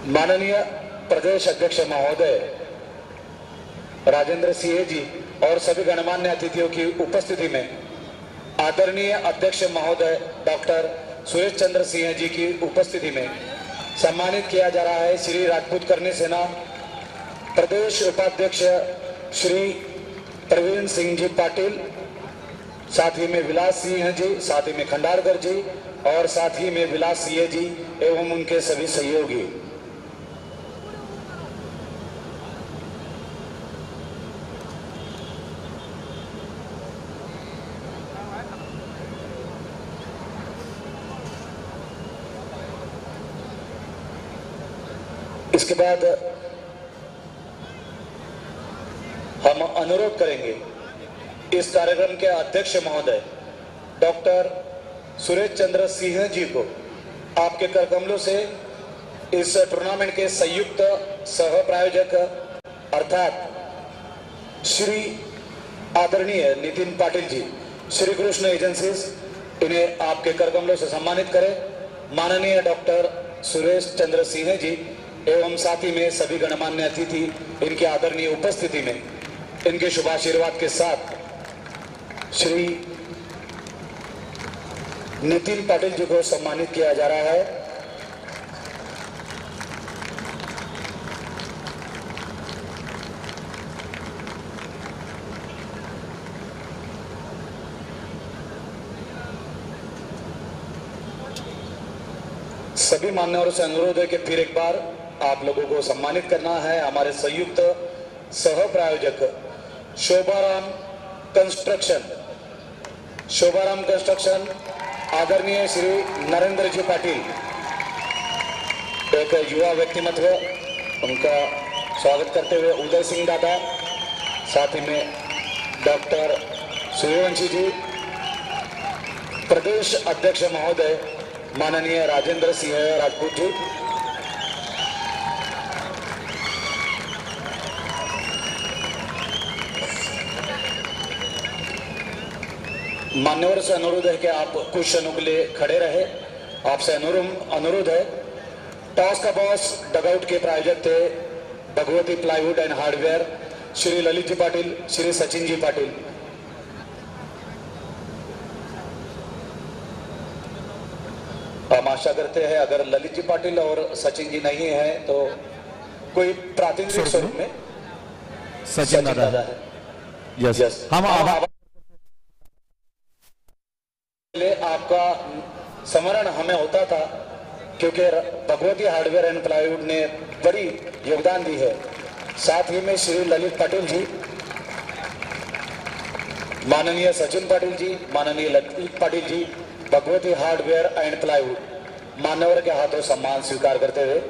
माननीय प्रदेश अध्यक्ष महोदय राजेंद्र सिंह जी और सभी गणमान्य अतिथियों की उपस्थिति में आदरणीय अध्यक्ष महोदय डॉक्टर सुरेश चंद्र सिंह जी की उपस्थिति में सम्मानित किया जा रहा है श्री राजपूत करणी सेना प्रदेश उपाध्यक्ष श्री प्रवीण सिंह जी पाटिल, साथ ही में विलास सिंह जी, साथ ही में खंडारकर जी और साथ ही में विलास सिंह जी एवं उनके सभी सहयोगी। इसके बाद हम अनुरोध करेंगे इस कार्यक्रम के अध्यक्ष महोदय डॉक्टर सुरेश चंद्र सिंह जी को आपके करकमलों से इस टूर्नामेंट के संयुक्त सह प्रायोजक अर्थात श्री आदरणीय नितिन पाटिल जी, श्री कृष्ण एजेंसीज, इन्हें आपके करकमलों से सम्मानित करें। माननीय डॉक्टर सुरेश चंद्र सिंह जी एवं साथ ही में सभी गणमान्य अतिथि इनकी आदरणीय उपस्थिति में इनके शुभाशीर्वाद के साथ श्री नितिन पाटिल जी को सम्मानित किया जा रहा है। सभी मान्यवरों से अनुरोध है कि फिर एक बार आप लोगों को सम्मानित करना है। हमारे संयुक्त सह प्रायोजक शोभाराम कंस्ट्रक्शन आदरणीय श्री नरेंद्र जी पाटिल, एक युवा व्यक्तिमत्व, उनका स्वागत करते हुए उदय सिंह दादा, साथ ही में डॉक्टर सूर्यवंशी जी, प्रदेश अध्यक्ष महोदय माननीय राजेंद्र सिंह राजपूत जी, मान्यवर से अनुरोध है कि आप कुछ क्षणों के लिए खड़े रहे। आपसे अनुरोध है। टॉस का बॉस डगआउट के प्रायोजक थे Bhagwati plywood and hardware, Shri Lalit ji Patil, Shri Sachin ji Patil. हम आशा करते हैं अगर ललित जी पाटिल और सचिन जी नहीं है तो कोई प्रातिनिधिक स्वरूप में सचिन दादा है। यस, हम आपका स्मरण हमें होता था क्योंकि भगवती हार्डवेयर एंड प्लाईवुड ने बड़ी योगदान दी है। साथ ही में श्री ललित पाटिल जी, माननीय सचिन पाटिल जी, माननीय ललित Patil ji, Bhagwati hardware end plywood, मान्यवर के हाथों सम्मान स्वीकार करते हुए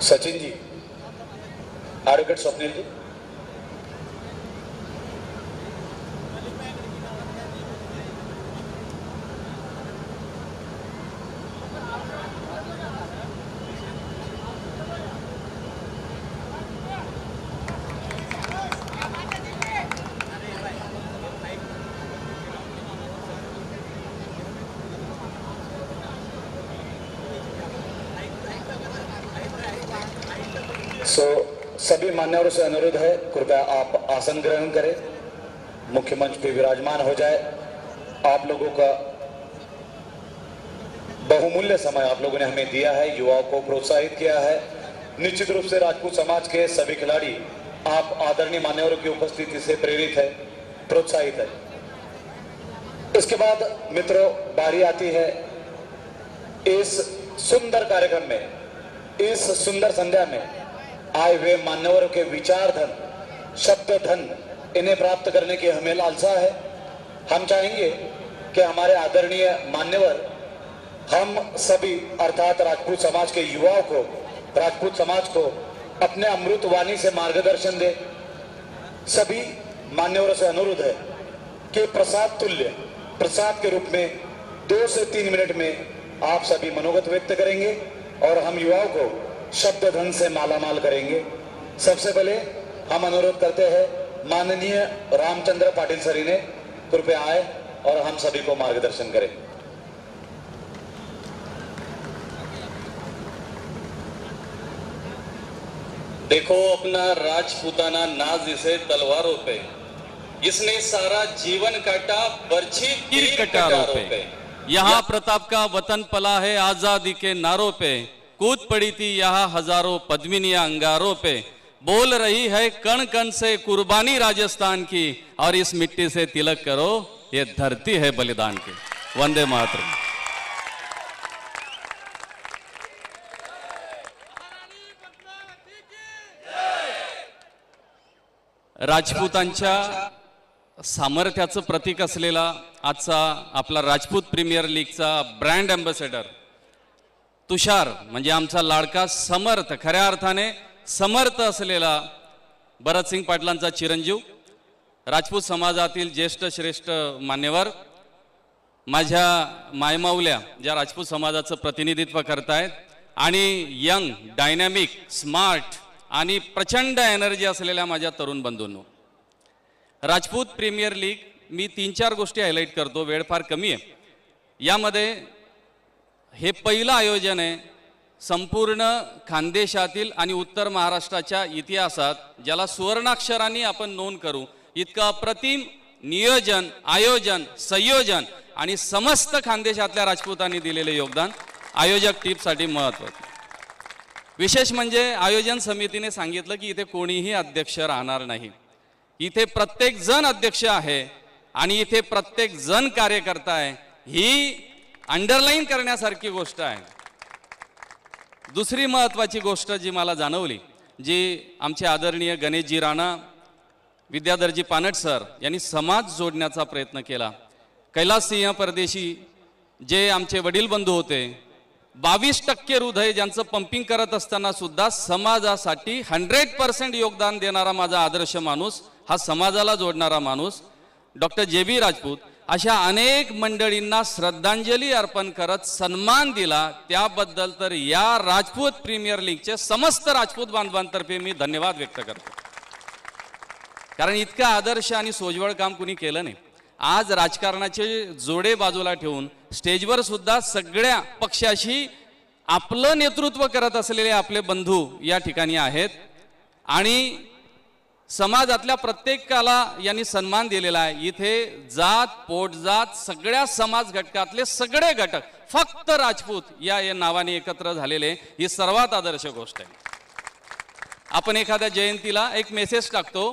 सचिन जी, एडवोकेट स्वप्निल जी, सभी मान्यवरों से अनुरोध है कृपया आप आसन ग्रहण करें, मुख्य मंच पे विराजमान हो जाए। आप लोगों का बहुमूल्य समय आप लोगों ने हमें दिया है, युवाओं को प्रोत्साहित किया है। निश्चित रूप से राजपूत समाज के सभी खिलाड़ी आप आदरणीय मान्यवरों की उपस्थिति से प्रेरित है, प्रोत्साहित है। इसके बाद मित्रों बारी आती है इस सुंदर कार्यक्रम में, इस सुंदर संध्या में आए हुए मान्यवरों के विचार धन, शब्द धन, इन्हें प्राप्त करने की हमें लालसा है। हम चाहेंगे कि हमारे आदरणीय मान्यवर हम सभी अर्थात राजपूत समाज के युवाओं को, राजपूत समाज को अपने अमृत वाणी से मार्गदर्शन दे। सभी मान्यवरों से अनुरोध है कि प्रसाद तुल्य, प्रसाद के रूप में 2 से 3 मिनट में आप सभी मनोगत व्यक्त करेंगे और हम युवाओं को शब्द धन से मालामाल करेंगे। सबसे पहले हम अनुरोध करते हैं माननीय रामचंद्र पाटिल सरी ने कृपया आए और हम सभी को मार्गदर्शन करें। देखो अपना राजपूताना नाज इसे तलवारों पे, इसने सारा जीवन काटा बर्छी तीर कटारों पे। यहाँ प्रताप का वतन पला है आजादी के नारों पे, कूद पड़ी थी यहाँ हजारों पद्मिनियां अंगारों पे। बोल रही है कण कण से कुर्बानी राजस्थान की, और इस मिट्टी से तिलक करो ये धरती है बलिदान की। वंदे मातरम। राजपूतांच्या सामर्थ्याचं प्रतीक असलेला आजचा आपला राजपूत प्रीमियर लीगचा ब्रँड अँबॅसेडर तुषार, म्हणजे आमचा लाडका समर्थ, खऱ्या अर्थाने समर्थ असलेला भरतसिंग पाटलांचा चिरंजीव, राजपूत समाजातील ज्येष्ठ श्रेष्ठ मान्यवर, माझ्या मायमाऊल्या ज्या राजपूत समाजाचं प्रतिनिधित्व करतायत, आणि यंग, डायनॅमिक, स्मार्ट आणि प्रचंड एनर्जी असलेल्या माझ्या तरुण बंधूंनो, राजपूत प्रीमियर लीग मी 3-4 गोष्टी हायलाईट करतो, वेळ फार कमी आहे। यामध्ये हे पहिलं आयोजन आहे संपूर्ण खानदेशातील आणि उत्तर महाराष्ट्राच्या इतिहासात ज्याला सुवर्णाक्षरांनी आपण नोंद करू इतकं अप्रतिम नियोजन, आयोजन, संयोजन आणि समस्त खानदेशातल्या राजपूतांनी दिलेले योगदान आयोजक टीमसाठी महत्त्वाचं. विशेष म्हणजे आयोजन समितीने सांगितलं की इथे कोणीही अध्यक्ष राहणार नाही. इथे प्रत्येक जण अध्यक्ष आहे आणि इथे प्रत्येक जण कार्यकर्ता आहे. ही अंडरलाईन करण्यासारखी गोष्ट आहे. दुसरी महत्त्वाची गोष्ट जी मला जाणवली, जी आमचे आदरणीय गणेशजी राणा, विद्याधरजी पानट सर यांनी समाज जोडण्याचा प्रयत्न केला. कैलाससिंह परदेशी जे आमचे वडील बंधू होते, 22% हृदय ज्यांचं पंपिंग करत असताना सुद्धा समाजासाठी 100% योगदान देणारा माझा आदर्श माणूस, हा समाजाला जोडणारा माणूस डॉक्टर JB राजपूत, अशा अनेक मंडळींना श्रद्धांजली अर्पण करत सन्मान दिला. त्याबद्दल तर या राजपूत प्रीमियर लीगचे समस्त राजपूत बांधवांतर्फे मी धन्यवाद व्यक्त करतो. कारण इतकं आदर्श आणि सोज्वळ काम कुणी केलं नाही. आज राजकारणाचे जोडे बाजूला ठेवून स्टेजवर सुद्धा सगळ्या पक्षाशी आपलं नेतृत्व करत असलेले आपले बंधू या ठिकाणी आहेत आणि समाजातल्या प्रत्येकाला यांनी सन्मान दिलेला आहे. इथे जात, पोटजात, सगळ्या समाज घटकातले सगळे घटक फक्त राजपूत या नावाने एकत्र झालेले, ही सर्वात आदर्श गोष्ट आहे. आपण एखाद्या जयंतीला एक मेसेज टाकतो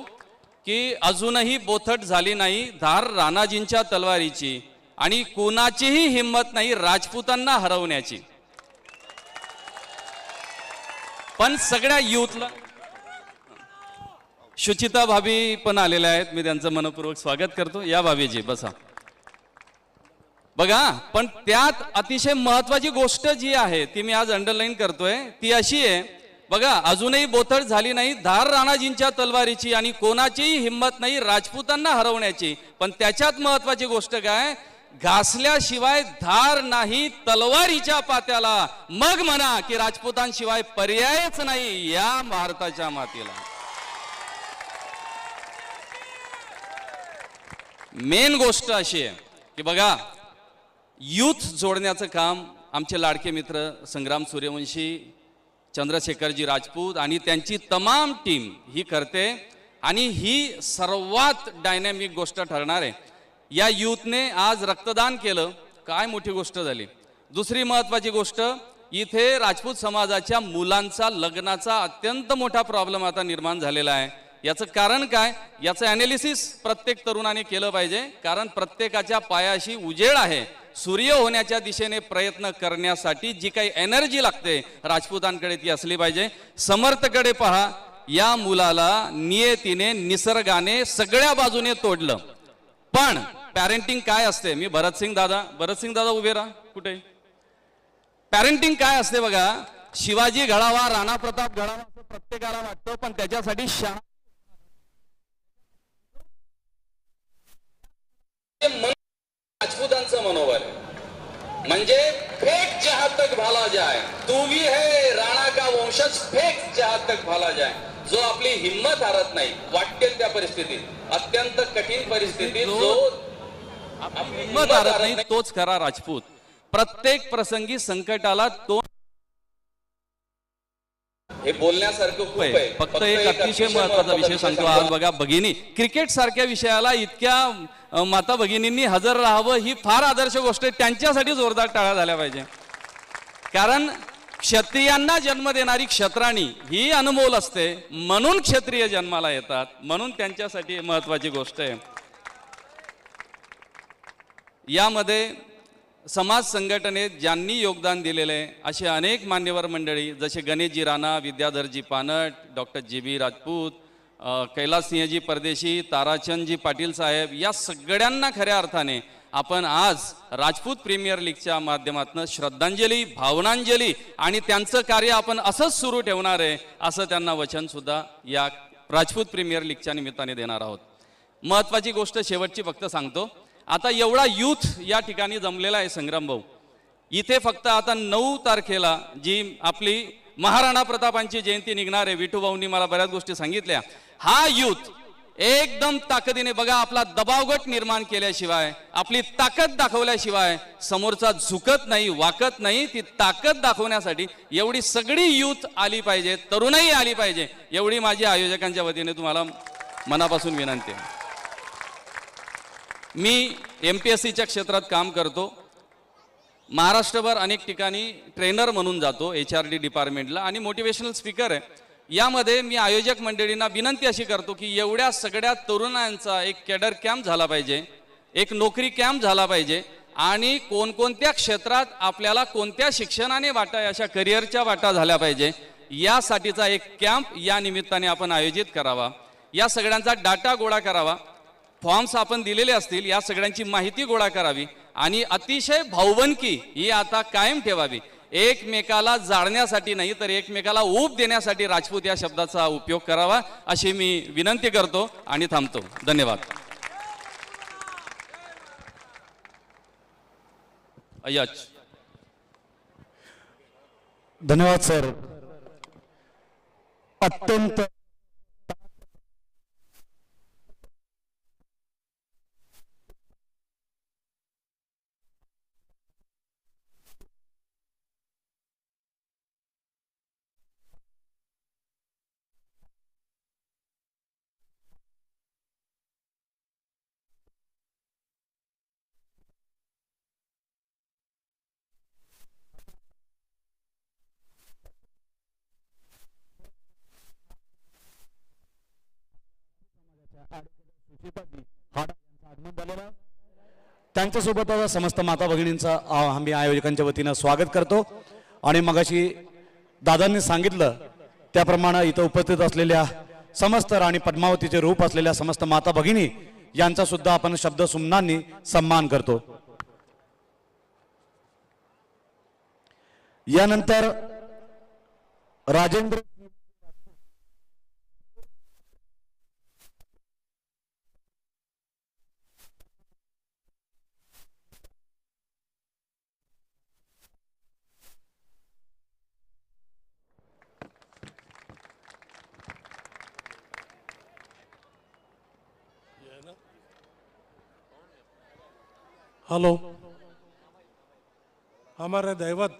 की अजूनही बोथट झाली नाही धार राणाजींच्या तलवारीची आणि कोणाचीही हिंमत नाही राजपूतांना हरवण्याची. पण सगळ्या युथला शुचिता भाभी पण आलेल्या आहेत, मी त्यांचं मनपूर्वक स्वागत करतो. या भाभीजी बसा. बघा, पण त्यात अतिशय महत्वाची गोष्ट जी आहे ती मी आज अंडरलाईन करतोय, ती अशी आहे, बघा, अजूनही बोथट झाली नाही धार राणाजींच्या तलवारीची आणि कोणाचीही हिंमत नाही राजपूतांना हरवण्याची. पण त्याच्यात महत्वाची गोष्ट काय, घासल्याशिवाय धार नाही तलवारीच्या पात्याला, मग म्हणा की राजपूतांशिवाय पर्यायच नाही या भारताच्या मातीला. मेन गोष्ट अशी आहे की बघा, यूथ जोडण्याचं काम आमचे लाडके मित्र संग्राम सूर्यवंशी, चंद्रशेखरजी राजपूत आणि त्यांची तमाम टीम ही करते आणि ही सर्वात डायनॅमिक गोष्ट ठरणार आहे. या यूथने आज रक्तदान केलं, काय मोठी गोष्ट झाली. दुसरी महत्वाची गोष्ट, इथे राजपूत समाजाच्या मुलांचा लग्नाचा अत्यंत मोठा प्रॉब्लेम आता निर्माण झालेला आहे. याचं कारण काय, याचं ॲनालिसिस प्रत्येक तरुणाने केलं पाहिजे. कारण प्रत्येकाच्या पायाशी उजेड आहे. सूर्य होण्याच्या दिशेने प्रयत्न करण्यासाठी जी काही एनर्जी लागते राजपूतांकडे ती असली पाहिजे. समर्थकडे पहा, या मुलाला नियतीने निसर्गाने सगळ्या बाजूने तोडलं. पण पॅरेंटिंग काय असते, मी भरतसिंग दादा उभे राहा, कुठे पॅरेंटिंग काय असते बघा. शिवाजी घडावा, राणा प्रताप घडावा असं प्रत्येकाला वाटतं, पण त्याच्यासाठी राजपूतांचं मनोबल म्हणजे फेक जहां तक भाला जाए, तू भी है राणा का वंशज, फेक जहां तक भाला जाए. जो आपली हिंमत हारत नाही, वाटेल त्या परिस्थितीत, अत्यंत कठीण परिस्थितीत जो हिंमत हारत नाही तोच खरा राजपूत. प्रत्येक प्रसंगी संकटाला तो हे बोलण्यासारखं खूप आहे. फक्त एक अतिशय महत्वाचा विषय सांगतो आज बघा, भगिनी, क्रिकेट सारख्या विषयाला इतक्या माता भगिनींनी हजर राहावं ही फार आदर्श गोष्ट आहे. त्यांच्यासाठी जोरदार टाळ्या झाल्या पाहिजे. कारण क्षत्रियांना जन्म देणारी क्षत्राणी ही अनमोल असते, म्हणून क्षत्रिय जन्माला येतात, म्हणून त्यांच्यासाठी महत्वाची गोष्ट आहे. यामध्ये समाज संघटनेत ज्यांनी योगदान दिलेले असे अनेक मान्यवर मंडळी जसे गणेशजी राणा, विद्याधरजी पानट, डॉक्टर JB राजपूत, कैलाससिंहजी परदेशी, ताराचंदजी पाटील साहेब, या सगळ्यांना खऱ्या अर्थाने आपण आज राजपूत प्रीमियर लीगच्या माध्यमातून श्रद्धांजली, भावनांजली आणि त्यांचं कार्य आपण असंच सुरू ठेवणार आहे असं त्यांना वचन सुद्धा या राजपूत प्रीमियर लीगच्या निमित्ताने देणार आहोत. महत्वाची गोष्ट शेवटची फक्त सांगतो, आता एवढा यूथ या ठिकाणी जमलेला आहे संग्राम भाऊ, इथे फक्त आता 9 तारखेला जी आपली महाराणा प्रतापांची जयंती निघणार आहे, विठू भाऊंनी मला बऱ्याच गोष्टी सांगितल्या. हा यूथ एकदम ताकदीने बघा, आपला दबावगट निर्माण केल्याशिवाय, आपली ताकद दाखवल्याशिवाय समोरचा झुकत नाही, वाकत नाही. ती ताकद दाखवण्यासाठी एवढी सगळी यूथ आली पाहिजे, तरुणही आली पाहिजे, एवढी माझी आयोजकांच्या वतीने तुम्हाला मनापासून विनंती आहे. मी MPSCच्या क्षेत्रात काम करतो. महाराष्ट्रभर अनेक ठिकाणी ट्रेनर म्हणून जातो, HRD डिपार्टमेंटला, आणि मोटिवेशनल स्पीकर आहे. यामध्ये मी आयोजक मंडळींना विनंती अशी करतो की एवढ्या सगळ्या तरुणांचा एक कॅडर कॅम्प झाला पाहिजे, एक नोकरी कॅम्प झाला पाहिजे, आणि कोणकोणत्या क्षेत्रात आपल्याला कोणत्या शिक्षणाने वाटा, अशा करिअरच्या वाटा झाल्या पाहिजे, यासाठीचा एक कॅम्प या निमित्ताने आपण आयोजित करावा. या सगळ्यांचा डाटा गोळा करावा, फॉर्म्स आपण दिलेले असतील, या सगळ्यांची माहिती गोळा करावी, आणि अतिशय भाऊबंदकी ही आता कायम ठेवावी. एकमेकाला जाळण्यासाठी नाही, तर एकमेकाला ऊब देण्यासाठी राजपूत या शब्दाचा उपयोग करावा, अशी मी विनंती करतो आणि थांबतो. धन्यवाद. अय्याच. धन्यवाद सर. अत्यंत त्यांच्यासोबत समस्त माता भगिनींचा आम्ही आयोजकांच्या वतीनं स्वागत करतो. आणि मगाशी दादांनी सांगितलं त्याप्रमाणे इथं उपस्थित असलेल्या समस्त राणी पद्मावतीचे रूप असलेल्या समस्त माता भगिनी यांचा सुद्धा आपण शब्द सुमनांनी सन्मान करतो. यानंतर राजेंद्र हेलो, हमारे दैवत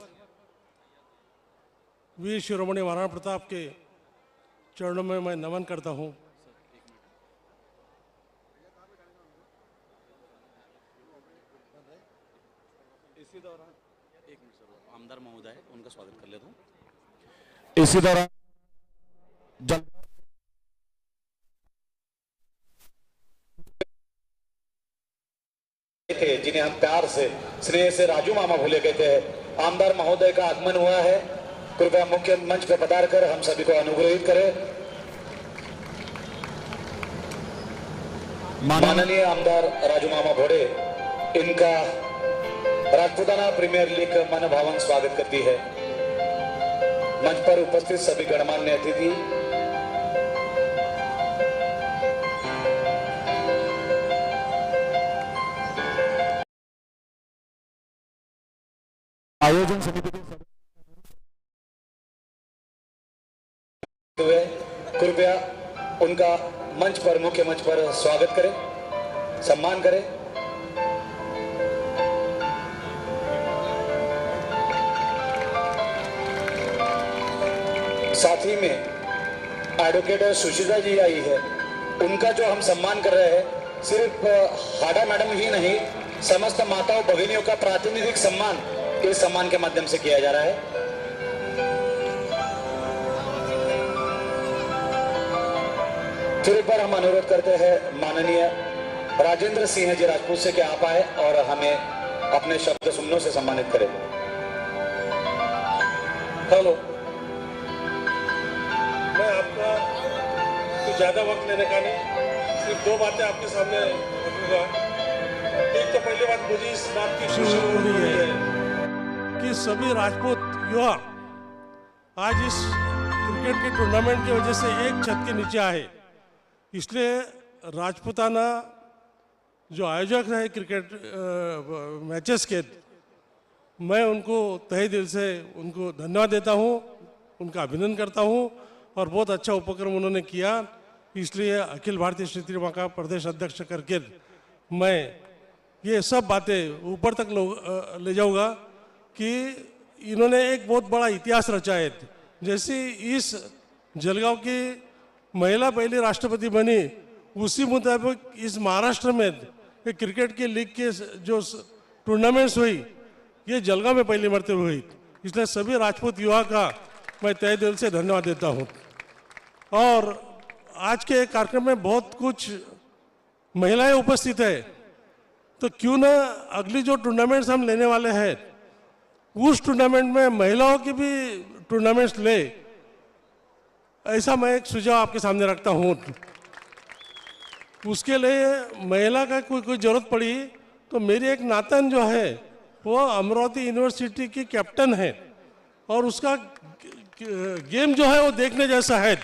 वीर शिरोमणि महाराणा प्रताप के चरणों में मैं नमन करता हूँ. इसी दौरान एक मिनट सर, आमदार महोदय उनका स्वागत कर लेता हूँ. इसी दौरान जिन्हें हम प्यार से स्नेह से राजू मामा भूले कहते हैं, आमदार महोदय का आगमन हुआ है. कृपया मुख्य मंच पर पधार कर हम सभी को अनुग्रहित करें. माननीय आमदार राजू मामा भोड़े, इनका राजपुताना प्रीमियर लीग मनभावन स्वागत करती है. मंच पर उपस्थित सभी गणमान्य अतिथि, आयोजन समिति के कृपया उनका मंच पर, मुख्य मंच पर स्वागत करें, सम्मान करें. साथ ही में एडवोकेट सुशीला जी आई है, उनका जो हम सम्मान कर रहे हैं, सिर्फ हाडा मैडम ही नहीं, समस्त माताओं भगिनियों का प्रातिनिधिक सम्मान इस सम्मान के माध्यम से किया जा रहा है. फिर पर हम अनुरोध करते हैं माननीय राजेंद्र सिंह जी राजपूत से कि आप आए और हमें अपने शब्द सुमनों से सम्मानित करें. हेलो, मैं आपका कुछ ज़्यादा वक्त लेने का नहीं, सिर्फ दो बातें आपके सामने रखूंगा. एक तो पहली बात, मुझे इस बात की खुशी हो रही है कि सभी राजपूत युवा आज इस क्रिकेट के टूर्नामेंट की वजह से एक छत के नीचे आए. इसलिए राजपुताना जो आयोजक है क्रिकेट मैचेस के, मैं उनको तहे दिल से उनको धन्यवाद देता हूँ, उनका अभिनंदन करता हूँ. और बहुत अच्छा उपक्रम उन्होंने किया. इसलिए अखिल भारतीय क्षेत्रीय महाका प्रदेश अध्यक्ष करके मैं ये सब बातें ऊपर तक ले जाऊंगा कि इन्होंने एक बहुत बड़ा इतिहास रचा है। जैसे इस जलगांव की महिला पहली राष्ट्रपति बनी, उसी मुताबिक इस महाराष्ट्र में एक क्रिकेट की लीग के जो टूर्नामेंट्स हुई, ये जलगांव में पहली मरतबा हुई। इसलिए सभी राजपूत युवा का मैं तहे दिल से धन्यवाद देता हूँ। और आज के कार्यक्रम में बहुत कुछ महिलाएं उपस्थित है, तो क्यों ना अगली जो टूर्नामेंट्स हम लेने वाले हैं उस टूर्नामेंट में महिलाओं की भी टूर्नामेंट्स ले, ऐसा मैं एक सुझाव आपके सामने रखता हूँ। उसके लिए महिला का कोई जरूरत पड़ी तो मेरी एक नातन जो है वो अमरावती यूनिवर्सिटी की कैप्टन है और उसका गेम जो है वो देखने जैसा है।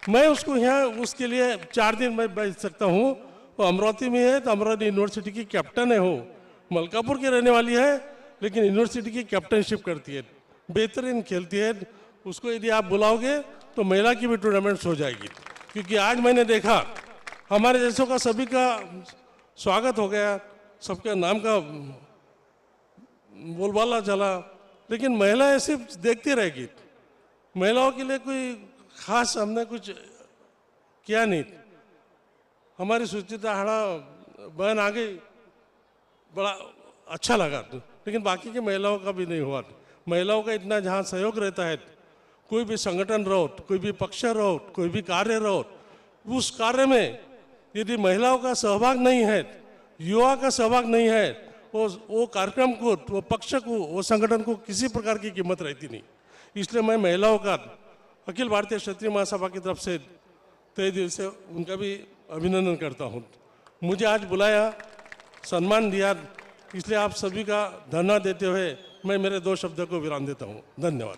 मैं उसको यहाँ उसके लिए 4 दिन में भेज सकता हूँ। वो अमरावती में है तो अमरावती यूनिवर्सिटी की कैप्टन है। वो मलकापुर की रहने वाली है लेकिन यूनिवर्सिटी की कैप्टनशिप करती है, बेहतरीन खेलती है। उसको यदि आप बुलाओगे तो महिला की भी टूर्नामेंट्स हो जाएगी। क्योंकि आज मैंने देखा हमारे जैसों का सभी का स्वागत हो गया, सबके नाम का बोलबाला चला, लेकिन महिलाएं सिर्फ देखती रहेगी। महिलाओं के लिए कोई खास हमने कुछ किया नहीं। हमारी सुचिता हाड़ा बहन आ गई, बड़ा अच्छा लगा, लेकिन बाकी की महिलाओं का भी नहीं हुआ। महिलाओं का इतना जहाँ सहयोग रहता है, कोई भी संगठन रहो, कोई भी पक्ष रहो, कोई भी कार्य रहो, उस कार्य में यदि महिलाओं का सहभाग नहीं है, युवा का सहभाग नहीं है, वो कार्यक्रम को, वो पक्ष को, वो संगठन को किसी प्रकार की कीमत रहती नहीं। इसलिए मैं महिलाओं का अखिल भारतीय क्षत्रिय महासभा की तरफ से तहे दिल से उनका भी अभिनंदन करता हूँ। मुझे आज बुलाया, सम्मान दिया, इसलिए आप सभी का धन्यवाद देते हुए मैं मेरे 2 शब्दों को विराम देता हूँ। धन्यवाद।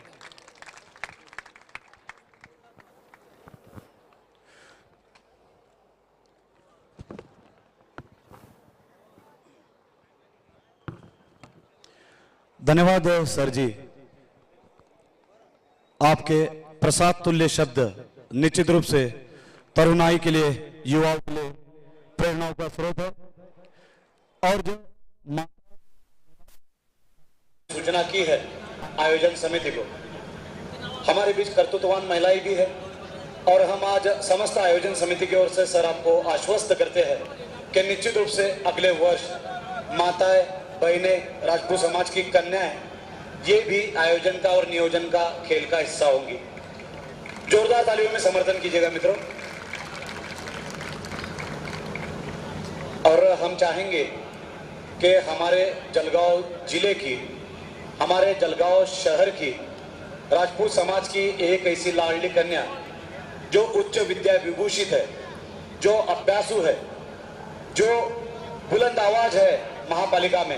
धन्यवाद सर जी। आपके प्रसाद तुल्य शब्द निश्चित रूप से तरुणाई के लिए, युवाओं के लिए प्रेरणाओं का स्रोत है। और जो सूचना की है आयोजन समिति को, हमारे बीच कर्तृत्ववान महिलाएं भी है और हम आज समस्त आयोजन समिति की ओर से सर आपको आश्वस्त करते हैं कि निश्चित रूप से अगले वर्ष माताएं, बहनें, राजपूत समाज की कन्याएं ये भी आयोजन का और नियोजन का खेल का हिस्सा होंगी। जोरदार तालियों में समर्थन कीजिएगा मित्रों। और हम चाहेंगे कि हमारे जलगांव जिले की, हमारे जलगांव शहर की राजपूत समाज की एक ऐसी लाडली कन्या जो उच्च विद्या विभूषित है, जो अभ्यासु है, जो बुलंद आवाज है महापालिका में,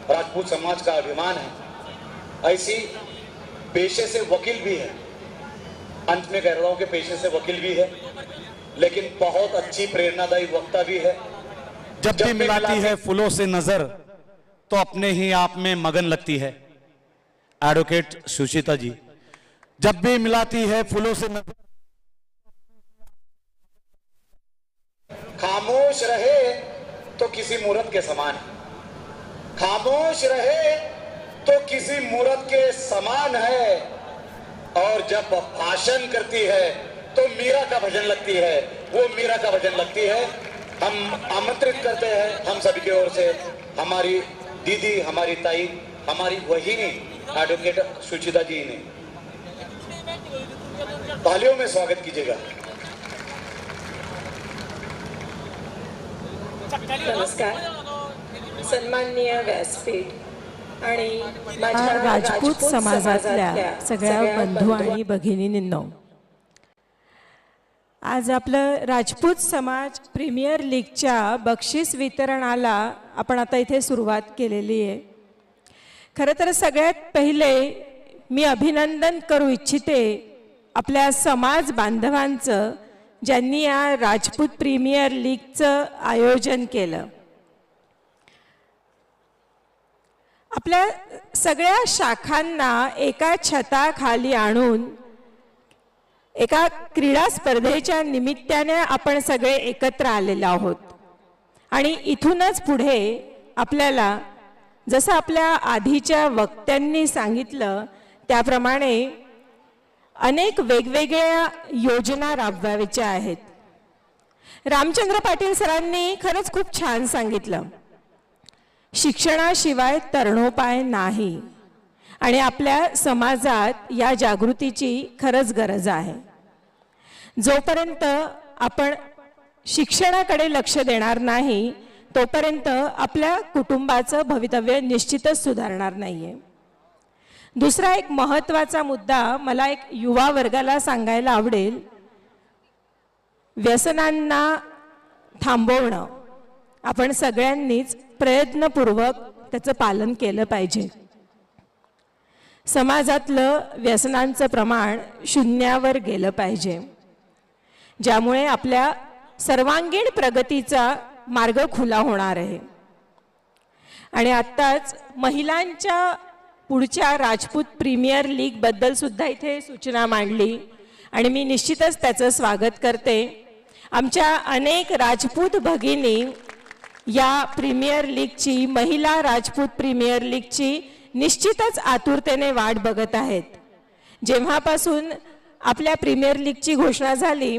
राजपूत समाज का अभिमान है, ऐसी पेशे से वकील भी है, अंत में कह रहा हूं कि पेशे से वकील भी है, लेकिन बहुत अच्छी प्रेरणादायी वक्ता भी है। जब भी मिलाती है फूलों से नजर तो अपने ही आप में मगन लगती है। एडवोकेट सुचिता जी, जब भी मिलाती है फूलों से नजर, खामोश रहे तो किसी मूर्त के समान है, खामोश रहे तो किसी मूर्त के समान है। और जब भाषण करती है तो मीरा का भजन लगती है, वो मीरा का भजन लगती है। हम आमंत्रित करते हैं हम सभी की ओर से हमारी दीदी, हमारी ताई, हमारी वहीनी एडवोकेट सुचिता जी ने तालियों में स्वागत कीजिएगा। नमस्कार, सन्माननीय व्यासपीठ आणि माझ्या राजपूत समाजातल्या सगळ्या बंधू आणि भगिनींनो, आज आपलं राजपूत समाज प्रीमियर लीगच्या बक्षीस वितरणाला आपण आता इथे सुरुवात केलेली आहे। खरं तर सगळ्यात पहिले मी अभिनंदन करू इच्छिते आपल्या समाज बांधवांचं, ज्यांनी या राजपूत प्रीमियर लीगचं आयोजन केलं। आपल्या सगळ्या शाखांना एका छताखाली आणून एका क्रीडा स्पर्धेच्या निमित्ताने आपण सगळे एकत्र आलेलो आहोत आणि इथूनच पुढे आपल्याला जसं आपल्या आधीच्या वक्त्यांनी सांगितलं त्याप्रमाणे अनेक वेगवेगळ्या योजना राबवायच्या आहेत. रामचंद्र पाटील सरांनी खरंच खूप छान सांगितलं, शिक्षणाशिवाय तरणोपाय नाही आणि आपल्या समाजात या जागृतीची खरंच गरज आहे. जोपर्यंत आपण शिक्षणाकडे लक्ष देणार नाही तोपर्यंत आपल्या कुटुंबाचं भवितव्य निश्चितच सुधारणार नाहीये. दुसरा एक महत्त्वाचा मुद्दा मला एक युवा वर्गाला सांगायला आवडेल, व्यसनांना थांबवणं आपण सगळ्यांनीच प्रयत्नपूर्वक त्याचं पालन केलं पाहिजे. समाजातलं व्यसनांचं प्रमाण शून्यावर गेलं पाहिजे, ज्यामुळे आपल्या सर्वांगीण प्रगतीचा मार्ग खुला होणार आहे. आणि आत्ताच महिलांच्या पुढच्या राजपूत प्रीमियर लीग बद्दल सुद्धा इथे सूचना मांडली आणि मी निश्चितच त्याचं स्वागत करते. आमच्या अनेक राजपूत भगिनी या प्रीमियर लीगची, महिला राजपूत प्रीमियर लीगची निश्चितच आतुरतेने वाट बघत आहेत. जेव्हापासून आपल्या प्रीमियर लीगची घोषणा झाली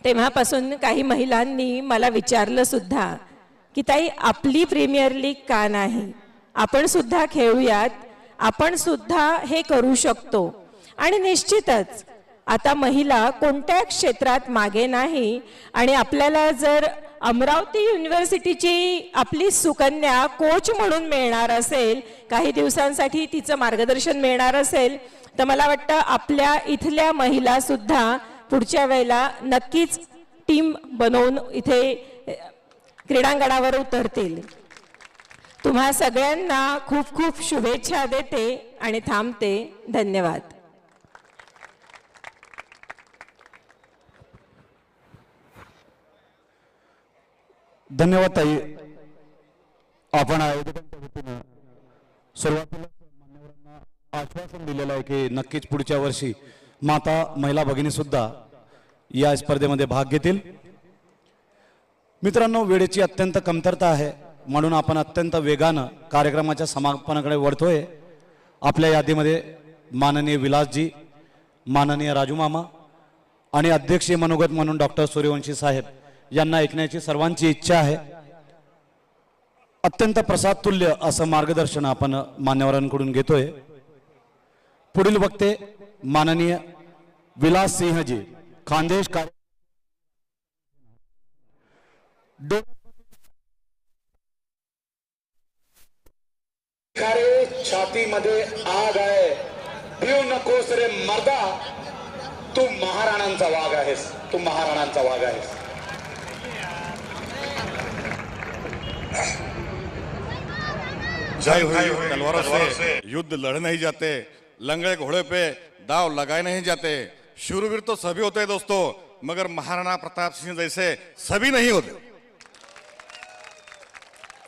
तेव्हापासून काही महिलांनी मला विचारलं सुद्धा की ताई आपली प्रीमियर लीग का नाही, आपण सुद्धा खेळूयात, आपण सुद्धा हे करू शकतो. आणि निश्चितच आता महिला कोणत्या क्षेत्रात मागे नाही आणि आपल्याला जर अमरावती युनिव्हर्सिटीची आपली सुकन्या कोच म्हणून मिळणार असेल, काही दिवसांसाठी तिचं मार्गदर्शन मिळणार असेल, तर मला वाटतं आपल्या इथल्या महिला सुद्धा पुढच्या वेळेला नक्कीच टीम बनवून इथे क्रीडांगणावर उतरतील. तुम्हा सगळ्यांना खूप खूप शुभेच्छा देते आणि थांबते. धन्यवाद. धन्यवाद ताई. आपण आयोजकांच्या वतीनं सुरुवातीला मान्यवरांना आश्वासन दिलेलं आहे की नक्कीच पुढच्या वर्षी माता महिला भगिनी सुद्धा या स्पर्धेमध्ये भाग घेतील. मित्रांनो, वेळेची अत्यंत कमतरता आहे म्हणून आपण अत्यंत वेगानं कार्यक्रमाच्या समापनाकडे वळतोय. आपल्या यादीमध्ये माननीय विलासजी, माननीय राजू मामा आणि अध्यक्षीय मनोगत म्हणून डॉक्टर सूर्यवंशी साहेब यांना ऐकण्याची सर्वांची इच्छा आहे. अत्यंत प्रसादतुल्य असं मार्गदर्शन आपण मान्यवरांकडून घेतोय. पुढील वक्ते माननीय विलास सिंहजी, खानदेश छाती मध्ये आग आहे, भिऊ नकोस रे मर्दा, तू महाराणांचा वाघ आहेस, तू महाराणांचा वाघ आहेस. जय हुई तलवारों से युद्ध लड़ नहीं जाते, लंगड़े घोड़े पे दाव लगाए नहीं जाते. शूरवीर तो सभी होते हैं दोस्तों, मगर महाराणा प्रताप सिंह जैसे सभी नहीं होते.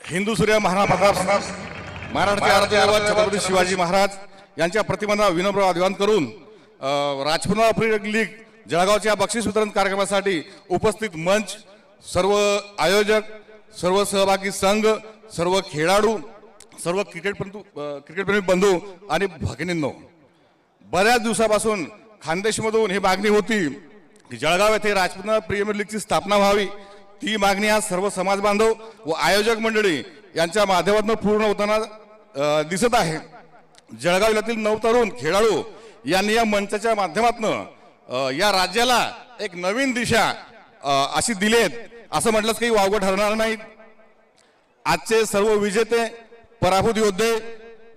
हिंदू सूर्य महाराणा प्रताप महाराष्ट्राचे आराध्य दैवत छत्रपती शिवाजी महाराज यांच्या प्रतिमांना विनम्र अभिवादन करून राजपुताना प्रीमियर लीग जळगावच्या बक्षीस वितरण कार्यक्रमासाठी उपस्थित मंच, सर्व आयोजक, सर्व सहभागी संघ, सर्व खेळाडू, सर्व क्रिकेटप्रेमी बंधू आणि भगिनींनो, बऱ्याच दिवसापासून खानदेशमधून ही मागणी होती की जळगाव येथे राजपुताना प्रीमियर लीगची स्थापना व्हावी. ती मागणी आज सर्व समाज बांधव व आयोजक मंडळी यांच्या माध्यमातून पूर्ण होताना दिसत आहे. जळगाव जिल्ह्यातील 9 तरुण खेळाडू यांनी या मंचाच्या माध्यमातून या राज्याला एक नवीन दिशा अशी दिलीत असं म्हटलंच काही वावगं ठरणार नाही. आजचे सर्व विजेते पराभूत योद्धे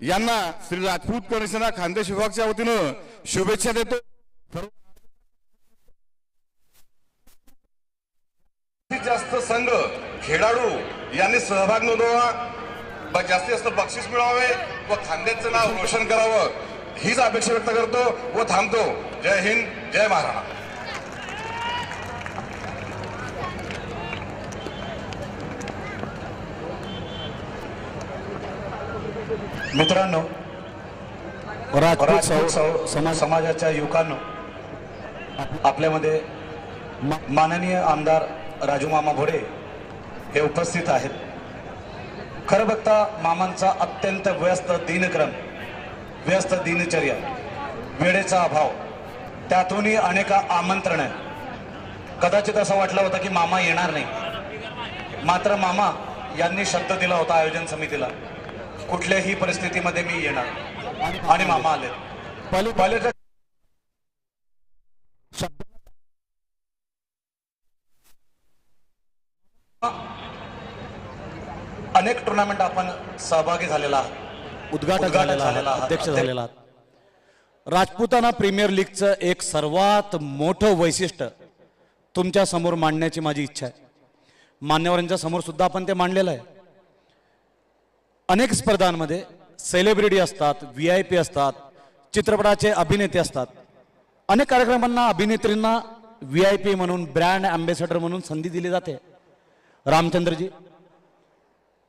यांना श्री राजपूत कमिशनर खानदेश विभागाच्या वतीनं शुभेच्छा देतो. जास्त संघ खेळाडू यांनी सहभाग नोंदवावा, जास्तीत जास्त बक्षीस मिळवावे व खानदेशचं नाव रोशन करावं हीच अपेक्षा व्यक्त करतो व थांबतो. जय हिंद, जय महाराणा. मित्रांनो, राजपूत समाजाच्या युवकांनो, आपल्यामध्ये माननीय आमदार राजू मामा भोडे हे उपस्थित आहेत. खरं बघता मामांचा अत्यंत व्यस्त दिनक्रम, व्यस्त दिनचर्या, वेळेचा अभाव, त्यातूनही अनेक आमंत्रण. कदाचित असं वाटलं होतं की मामा येणार नाही, मात्र मामा यांनी शब्द दिला होता आयोजन समितीला, कुठल्याही परिस्थितीमध्ये मी येणार, आणि मामा आले. पहिले अनेक टुर्नामेंट आपण सहभागी झालेला आहात, उद्घाटक झालेला आहात, अध्यक्ष झालेला आहात. राजपुताना प्रीमियर लीगचं एक सर्वात मोठं वैशिष्ट्य तुमच्या समोर मांडण्याची माझी इच्छा आहे. मान्यवरांच्या समोर सुद्धा आपण ते मांडलेलं आहे. अनेक स्पर्धांमध्ये सेलिब्रिटी असतात, VIP असतात, चित्रपटाचे अभिनेते असतात. अनेक कार्यक्रमांना अभिनेत्रींना VIP म्हणून, ब्रँड अँबॅसेडर म्हणून संधी दिली जाते. रामचंद्रजी,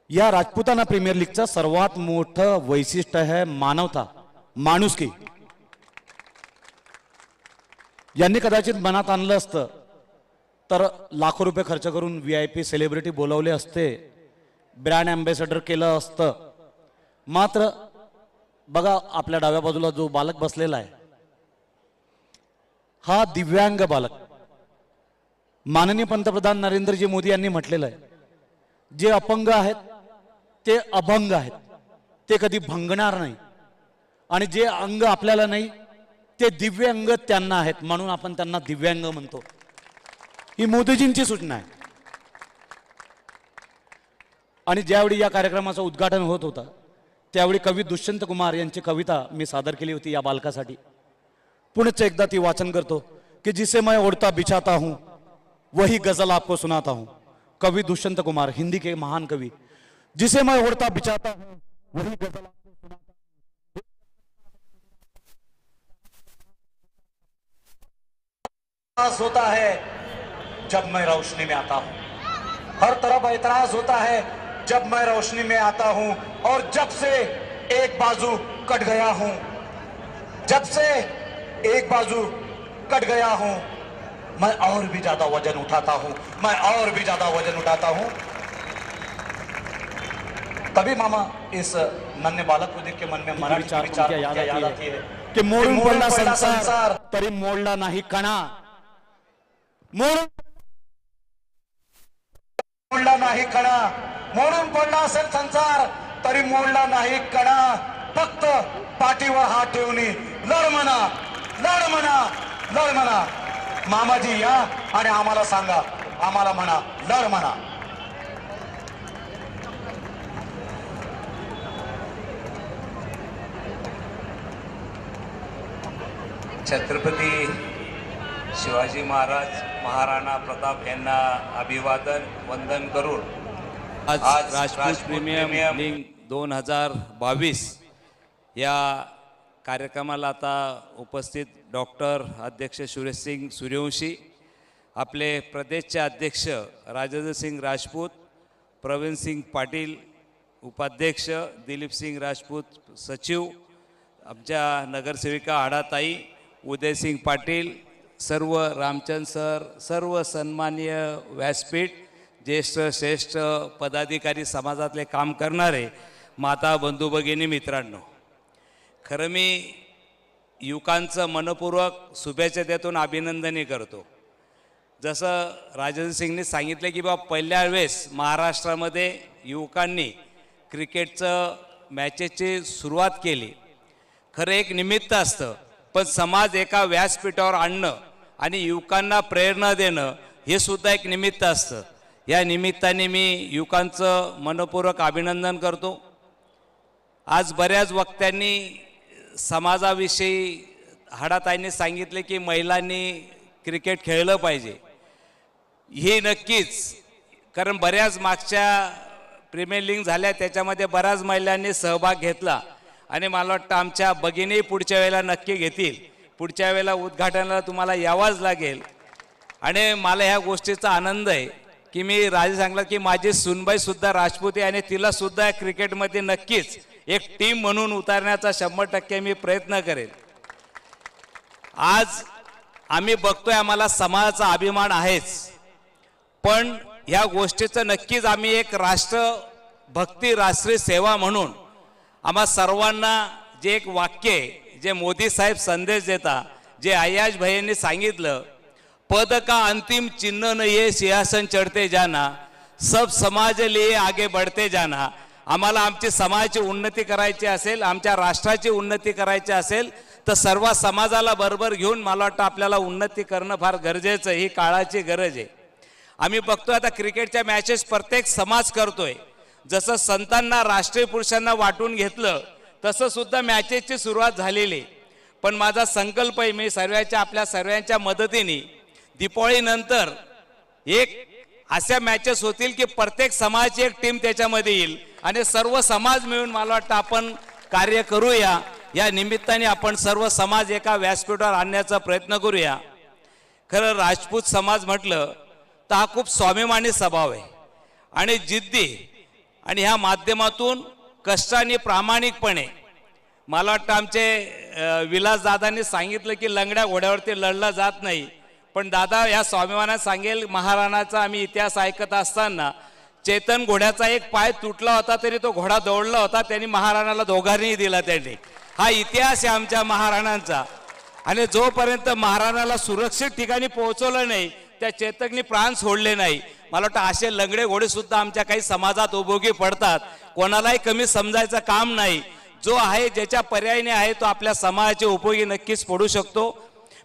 या राजपुताना प्रीमियर लीगचं सर्वात मोठं वैशिष्ट्य आहे मानवता, माणुसकी. यांनी कदाचित मनात आणलं असतं तर लाखो रुपये खर्च करून VIP सेलिब्रिटी बोलवले असते, ब्रँड अँबॅसेडर केलं असतं. मात्र बघा, आपल्या डाव्या बाजूला जो बालक बसलेला आहे, हा दिव्यांग बालक. माननीय पंतप्रधान नरेंद्रजी मोदी यांनी म्हटलेलं आहे, जे अपंग आहेत ते अभंग आहेत, ते कधी भंगणार नाही. आणि जे अंग आपल्याला नाही ते दिव्य अंग त्यांना आहेत, म्हणून आपण त्यांना दिव्यांग म्हणतो. ही मोदीजींची सूचना आहे. आणि ज्यावेळी या कार्यक्रमाचं उद्घाटन होत होतं त्यावेळी कवी दुष्यंत कुमार यांची कविता मी सादर केली होती या बालकासाठी. पुनश्च एकदा ती वाचन करतो की जिसे मैं ओढ़ता बिछाता हूं वही गजल आपको सुनाता हूं. कवि दुष्यंत कुमार, हिंदी के महान कवि. जिसे मैं ओढ़ता बिछाता हूं वही गजल आपको सुनाता हूं. होता है जब मैं रोशनी में आता हूं, हर तरफ एतराज होता है जब मैं रोशनी में आता हूं. और जब से एक बाजू कट गया हूं, जब से एक बाजू कट गया हूं, मैं और भी ज्यादा वजन उठाता हूं, मैं और भी ज्यादा वजन उठाता हूं. तभी मामा इस नन्हे बालक को देख के मन में मराठी की विचार याद आती है कि मोडून पडला संसार तरी मोडला नाही कणा. मोडला नाही कणा, मोडून पडला असेल संसार तरी मोडला नाही कणा. फक्त पाठीवर हात ठेवून लढ म्हणा, लढ म्हणा, लढ म्हणा. मामाजी या आणि आम्हाला सांगा, आम्हाला म्हणा, लढ म्हणा. छत्रपती शिवाजी महाराज महाराणा प्रताप यांना अभिवादन वंदन करून आज राजपूत प्रीमियर लीग 2022 या कार्यक्रमाला आता उपस्थित डॉक्टर अध्यक्ष सुरेश सिंग सूर्यवंशी, आपले प्रदेशचे अध्यक्ष राजेंद्र सिंग राजपूत, प्रवीण सिंग पाटील उपाध्यक्ष, दिलीप सिंग राजपूत सचिव, आमच्या नगरसेविका आडाताई, उदयसिंग पाटील, सर्व रामचंद सर, सर्व सन्माननीय व्यासपीठ, ज्येष्ठ श्रेष्ठ पदाधिकारी, समाजातले काम करणारे माता, बंधू, भगिनी, मित्रांनो, खरं मी युवकांचं मनपूर्वक शुभेच्छा देतून अभिनंदनही करतो. जसं राजेंद्र सिंगने सांगितलं की बाबा पहिल्या वेळेस महाराष्ट्रामध्ये युवकांनी क्रिकेटचं मॅचेसची सुरुवात केली. खरं एक निमित्त असतं, पण समाज एका व्यासपीठावर आणणं आणि युवकांना प्रेरणा देणं हे सुद्धा एक निमित्त असतं. या निमित्ताने मी युवकांचं मनपूर्वक अभिनंदन करतो. आज बऱ्याच वक्त्यांनी समाजाविषयी हाडाताईंनी सांगितले की महिलांनी क्रिकेट खेळलं पाहिजे. हे नक्कीच, कारण बऱ्याच मागच्या प्रीमियर लीग झाल्या त्याच्यामध्ये बऱ्याच महिलांनी सहभाग घेतला आणि मला वाटतं आमच्या भगिनी पुढच्या वेळेला नक्की घेतील. पुढच्या वेळेला उद्घाटनाला तुम्हाला यावंच लागेल. आणि मला ह्या गोष्टीचा आनंद आहे की मी राजे सांगला की माझी सुनबाईसुद्धा राजपूत आहे आणि तिलासुद्धा क्रिकेटमध्ये नक्कीच एक टीम म्हणून उतारण्याचा 100% मी प्रयत्न करेन. आज आम्ही बघतोय, आम्हाला समाजाचा अभिमान आहेच, पण ह्या गोष्टीचं नक्कीच आम्ही एक राष्ट्रभक्ती, राष्ट्रीय सेवा म्हणून आम्हा सर्वांना जे एक वाक्य आहे, जे मोदी साहेब संदेश देता, जे अय्याज भाईंनी सांगितलं, पद का अंतिम चिन्ह न ये सिंहासन चढ़ते जाना, सब समाज लिए आगे बढ़ते जाना. आम्हाला आमची समाजाची उन्नती करायची असेल, आमच्या राष्ट्राची उन्नती करायची असेल तर सर्व समाजाला बरोबर घेऊन मला वाटतं आपल्याला उन्नती करणं फार गरजेचं आहे. ही काळाची गरज आहे. आम्ही बघतोय आता क्रिकेटच्या मॅचेस प्रत्येक समाज करतोय. जसं संतांना, राष्ट्रीय पुरुषांना वाटून घेतलं तसं सुद्धा मॅचेसची सुरुवात झालेली. पण माझा संकल्प आहे, मी आपल्या सर्वांच्या मदतीने दीपावळीनंतर एक अशा मॅचेस होतील की प्रत्येक समाजाची एक टीम त्याच्यामध्ये येईल आणि सर्व समाज मिळून मला वाटतं आपण कार्य करूया. या निमित्ताने आपण सर्व समाज एका व्यासपीठावर आणण्याचा प्रयत्न करूया. खरं राजपूत समाज म्हटलं तर हा खूप स्वाभिमानी स्वभाव आहे आणि जिद्दी, आणि ह्या माध्यमातून कष्टाने, प्रामाणिकपणे मला वाटतं आमचे विलास दादांनी सांगितलं की लंगड्या घोड्यावरती लढला जात नाही. पण दादा या स्वाभिमानात सांगेल, महाराणाचा आम्ही इतिहास ऐकत असताना चेतन घोड्याचा एक पाय तुटला होता तरी तो घोडा दौडला होता, त्यांनी महाराणाला दोघांनीही दिला. त्यांनी हा इतिहास आहे आमच्या महाराणांचा. आणि जोपर्यंत महाराणाला सुरक्षित ठिकाणी पोहोचवलं नाही त्या चेतकनी प्राण सोडले नाही. मला वाटतं असे लंगडे घोडे सुद्धा आमच्या काही समाजात उपयोगी पडतात. कोणालाही कमी समजायचं काम नाही. जो आहे, ज्याच्या पर्यायाने आहे, तो आपल्या समाजाचे उपयोगी नक्कीच पडू शकतो.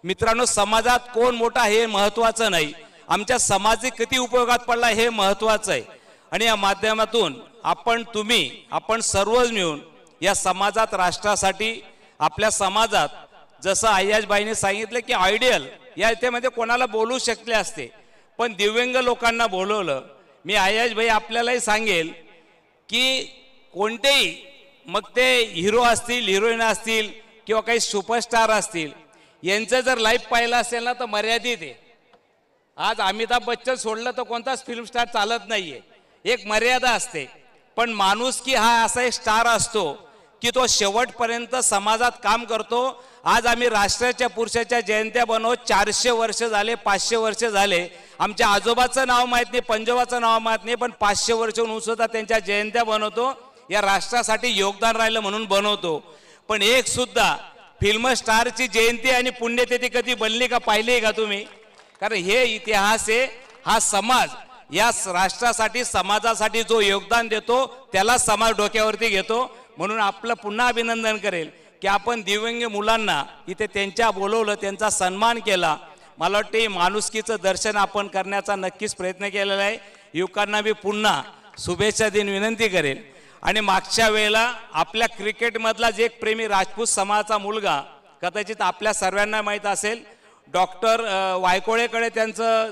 मित्रांनो, समाजात कोण मोठा हे महत्त्वाचं नाही, आमच्या समाजात किती उपयोगात पडला हे महत्त्वाचं आहे. आणि या माध्यमातून आपण सर्वच मिळून या समाजात, राष्ट्रासाठी, आपल्या समाजात, जसं अय्याजबाईंनी सांगितलं की आयडियल या याच्यामध्ये कोणाला बोलू शकले असते, पण दिव्यांग लोकांना बोलवलं. मी अय्याजबाई आपल्यालाही सांगेल की कोणतेही, मग ते हिरो असतील, हिरोईन असतील किंवा काही सुपरस्टार असतील, यांचं जर लाईफ पाहिलं असेल ना तर मर्यादित आहे. आज अमिताभ बच्चन सोडलं तर कोणताच फिल्म स्टार चालत नाहीये. एक मर्यादा असते. पण माणुसकी हा असा एक स्टार असतो की तो शेवटपर्यंत समाजात काम करतो. आज आम्ही राष्ट्राच्या पुरुषाच्या जयंत्या बनवत 400 वर्ष झाले, 500 वर्ष झाले. आमच्या आजोबाचं नाव माहीत नाही, पंजोबाचं नाव माहीत नाही, पण 500 वर्षहून सुद्धा त्यांच्या जयंत्या बनवतो. या राष्ट्रासाठी योगदान राहिलं म्हणून बनवतो. पण एक सुद्धा फिल्म स्टारची जयंती आणि पुण्यतिथी कधी बनली का, पाहिली का तुम्ही? कारण हे इतिहास आहे. हा समाज या राष्ट्रासाठी, समाजासाठी जो योगदान देतो त्याला समाज डोक्यावरती घेतो. म्हणून आपलं पुन्हा अभिनंदन करेल की आपण दिव्यांग मुलांना इथे त्यांच्या बोलवलं, त्यांचा सन्मान केला. मला वाटते माणुसकीचं दर्शन आपण करण्याचा नक्कीच प्रयत्न केलेला आहे. युवकांना मी पुन्हा शुभेच्छा देऊन विनंती करेल. आणि मागच्या वेळेला आपल्या क्रिकेटमधला जे एक प्रेमी राजपूत समाजाचा मुलगा, कदाचित आपल्या सर्वांना माहीत असेल, डॉक्टर वायकोळेकडे त्यांचं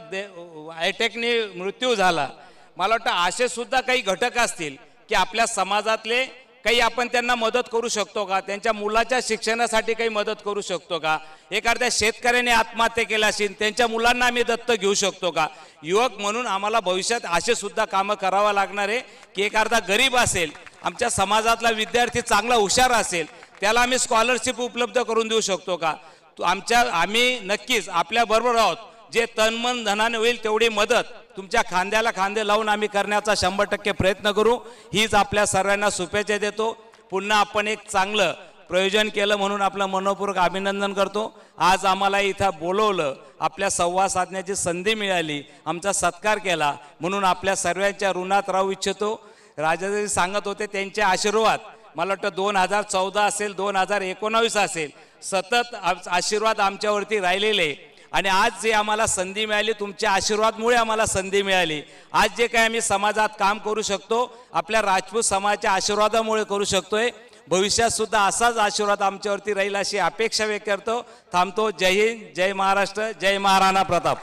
अटॅकने मृत्यू झाला. मला वाटतं असे सुद्धा काही घटक असतील की आपल्या समाजातले, काही आपण त्यांना मदत करू शकतो का? त्यांच्या मुलाच्या शिक्षणासाठी काही मदत करू शकतो का? एखाद्या शेतकऱ्याने आत्महत्या केल्या असेल, त्यांच्या मुलांना आम्ही दत्तक घेऊ शकतो का? युवक म्हणून आम्हाला भविष्यात असे सुद्धा कामं करावं लागणार आहे की एखादा गरीब असेल, आमच्या समाजातला विद्यार्थी चांगला हुशार असेल, त्याला आम्ही स्कॉलरशिप उपलब्ध करून देऊ शकतो का? आम्ही नक्कीच आपल्या बरोबर आहोत. जे तनमन धनाने होईल तेवढी मदत तुमच्या खांद्याला खांदे लावून आम्ही करण्याचा 100% प्रयत्न करू. हीच आपल्या सर्वांना शुभेच्छा देतो. पुन्हा आपण एक चांगलं प्रयोजन केलं म्हणून आपलं मनपूर्वक अभिनंदन करतो. आज आम्हाला इथं बोलवलं, आपल्या संवाद साधण्याची संधी मिळाली, आमचा सत्कार केला म्हणून आपल्या सर्वांच्या ऋणात राहू इच्छितो. राजाजी सांगत होते त्यांचे आशीर्वाद, मला वाटतं 2014 असेल, 2019 असेल, सतत आशीर्वाद आमच्यावरती राहिलेले. आणि आज जे आम्हाला संधी मिळाली, तुमच्या आशीर्वादमुळे आम्हाला संधी मिळाली. आज जे काही आम्ही समाजात काम करू शकतो, आपल्या राजपूत समाजाच्या आशीर्वादामुळे करू शकतोय. भविष्यात सुद्धा असाच आशीर्वाद आमच्यावरती राहील अशी अपेक्षा व्यक्त करतो. थांबतो. जय हिंद, जय महाराष्ट्र, जय महाराणा प्रताप.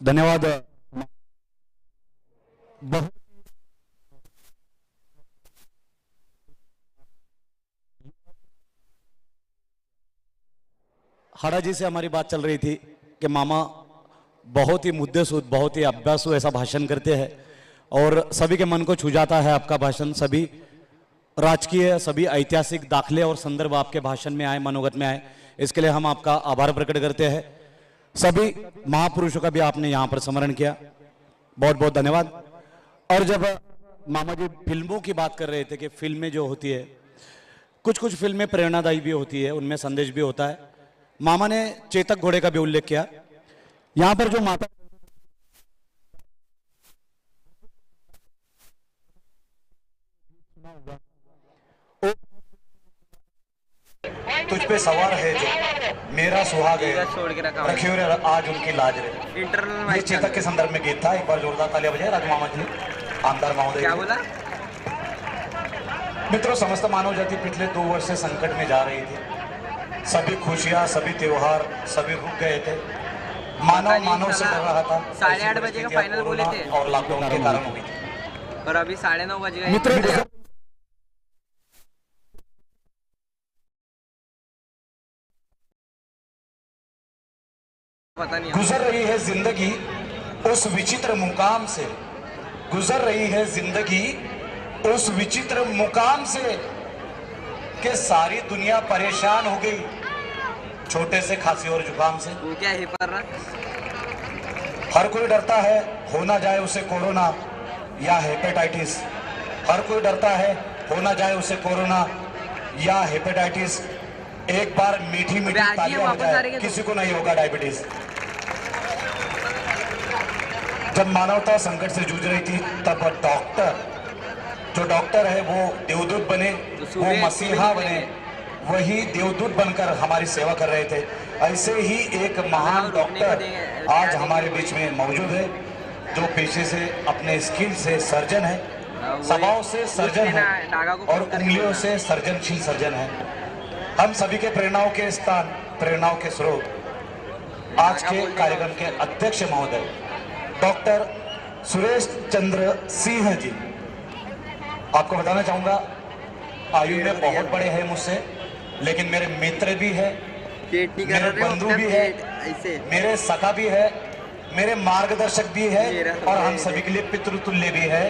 धन्यवाद. हाड़ा जी से हमारी बात चल रही थी कि मामा बहुत ही मुद्देसूद, बहुत ही अभ्यासु ऐसा भाषण करते हैं और सभी के मन को छू जाता है आपका भाषण. सभी राजकीय सभी ऐतिहासिक दाखले और संदर्भ आपके भाषण में आए, मनोगत में आए, इसके लिए हम आपका आभार प्रकट करते हैं। सभी महापुरुषों का भी आपने यहाँ पर स्मरण किया, बहुत बहुत धन्यवाद। और जब मामा जी फिल्मों की बात कर रहे थे कि फिल्में जो होती है, कुछ कुछ फिल्में प्रेरणादायी भी होती है, उनमें संदेश भी होता है। मामा ने चेतक घोड़े का भी उल्लेख किया। यहाँ पर जो माता तुझ पे सवार है जो मेरा सुहाग है, रखे हुए आज उनकी लाज रे। ये चेतक के संदर्भ में गीत था। एक बार जोरदार तालियां बजाए राज मामा जी, आमदार महोदय। क्या बोला? मित्रों, समस्त मानव जाति पिछले 2 वर्ष से संकट में जा रही थी। सभी खुशियां, सभी त्योहार, सभी रुक गए थे। मानव से डर रहा था। 8:30 बजे का फाइनल बोले थे और लॉकडाउन के कारण हुई थी। और अभी 9:30 बज गए। पता नहीं गुजर रही है जिंदगी उस विचित्र मुकाम से, गुजर रही है जिंदगी उस विचित्र मुकाम से कि सारी दुनिया परेशान हो गई छोटे से खांसी और जुकाम से। वो क्या है पर हर कोई डरता है हो ना जाए उसे कोरोना या हेपेटाइटिस। हर कोई डरता है हो ना जाए उसे कोरोना या हेपेटाइटिस। एक बार मीठी मीठी तालियां हो जाए, किसी को नहीं होगा डायबिटीज। जब मानवता संकट से जूझ रही थी तब जो डॉक्टर है वो देवदूत बने, वो मसीहा बने, वही देवदूत बनकर हमारी सेवा कर रहे थे। ऐसे ही एक महान डॉक्टर आज हमारे बीच में मौजूद है, जो पेशे से अपने स्किल से सर्जन है, स्वभाव से सर्जन है और उंगलियों से सर्जनशील सर्जन है। हम सभी के प्रेरणाओं के स्थान, प्रेरणाओं के स्रोत आज के कार्यक्रम के अध्यक्ष महोदय डॉक्टर सुरेश चंद्र सिंह जी। आपको बताना चाहूंगा, आयु में बहुत बड़े हैं मुझसे, लेकिन मेरे मित्र भी है, मेरे बंधु भी है, मेरे सखा भी है, मेरे मार्गदर्शक भी है और हम सभी के लिए पितृतुल्य भी है।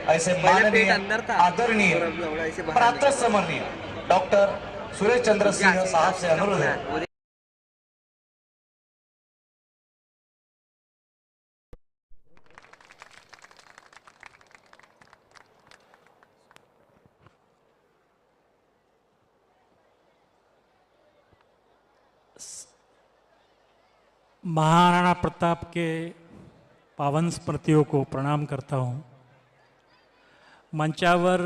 ऐसे माननीय, आदरणीय, प्रातःस्मरणीय डॉक्टर सुरेश चंद्र सिंह साहब से अनुरोध है। महाराणा प्रताप के पावन स्मृतियों को प्रणाम करता हूँ। मंचावर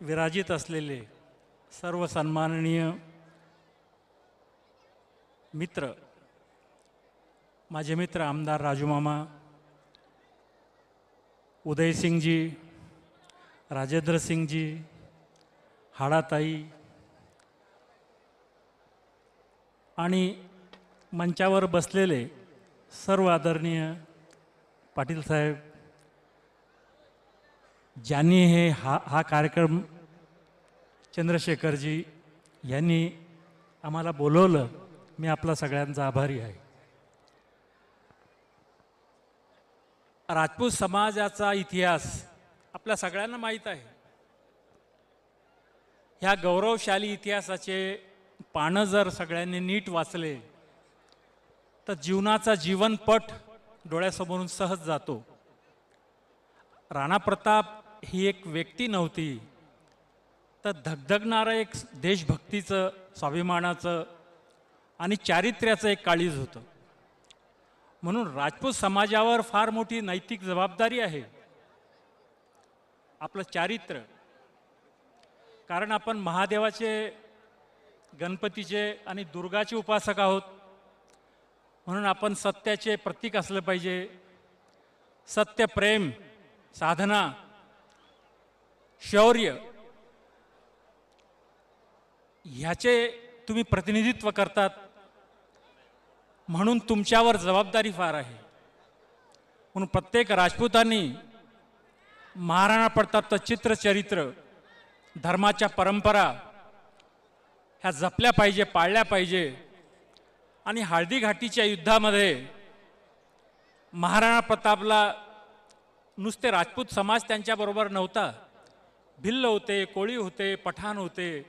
विराजित असलेले सर्व सन्माननीय मित्र, माझे मित्र आमदार राजू मामा, उदय सिंह जी, राजेंद्र सिंह जी, हाडाताई आणि मंचावर बसलेले सर्व आदरणीय पाटील साहेब, ज्यांनी हा कार्यक्रम, चंद्रशेखरजी यांनी आम्हाला बोलवलं, मी आपला सगळ्यांचा आभारी आहे। राजपूत समाजाचा इतिहास आपल्या सगळ्यांना माहीत आहे। ह्या गौरवशाली इतिहासाचे पानं जर सगळ्यांनी नीट वाचले तर जीवनाचा जीवनपट डोळ्यासमोरून सहज जातो। राणा प्रताप ही एक व्यक्ती नव्हती, तर धगधगणारं एक देशभक्तीचं, स्वाभिमानाचं आणि चारित्र्याचं एक काळीज होतं। म्हणून राजपूत समाजावर फार मोठी नैतिक जबाबदारी आहे, आपलं चारित्र्य। कारण आपण महादेवाचे, गणपतीचे आणि दुर्गाचे उपासक आहोत, म्हणून आपण सत्याचे प्रतीक असलं पाहिजे। सत्य, प्रेम, साधना, शौर्य ह्याचे तुम्ही प्रतिनिधित्व करतात, म्हणून तुमच्यावर जबाबदारी फार आहे। म्हणून प्रत्येक राजपूतांनी महाराणा प्रतापचं चित्रचरित्र, धर्माच्या परंपरा ह्या जपल्या पाहिजे, पाळल्या पाहिजे। आणि हळदी घाटीच्या युद्धामध्ये महाराणा प्रतापला नुसते राजपूत समाज त्यांच्याबरोबर नव्हता, भिल्ल होते, कोळी होते, पठाण होते,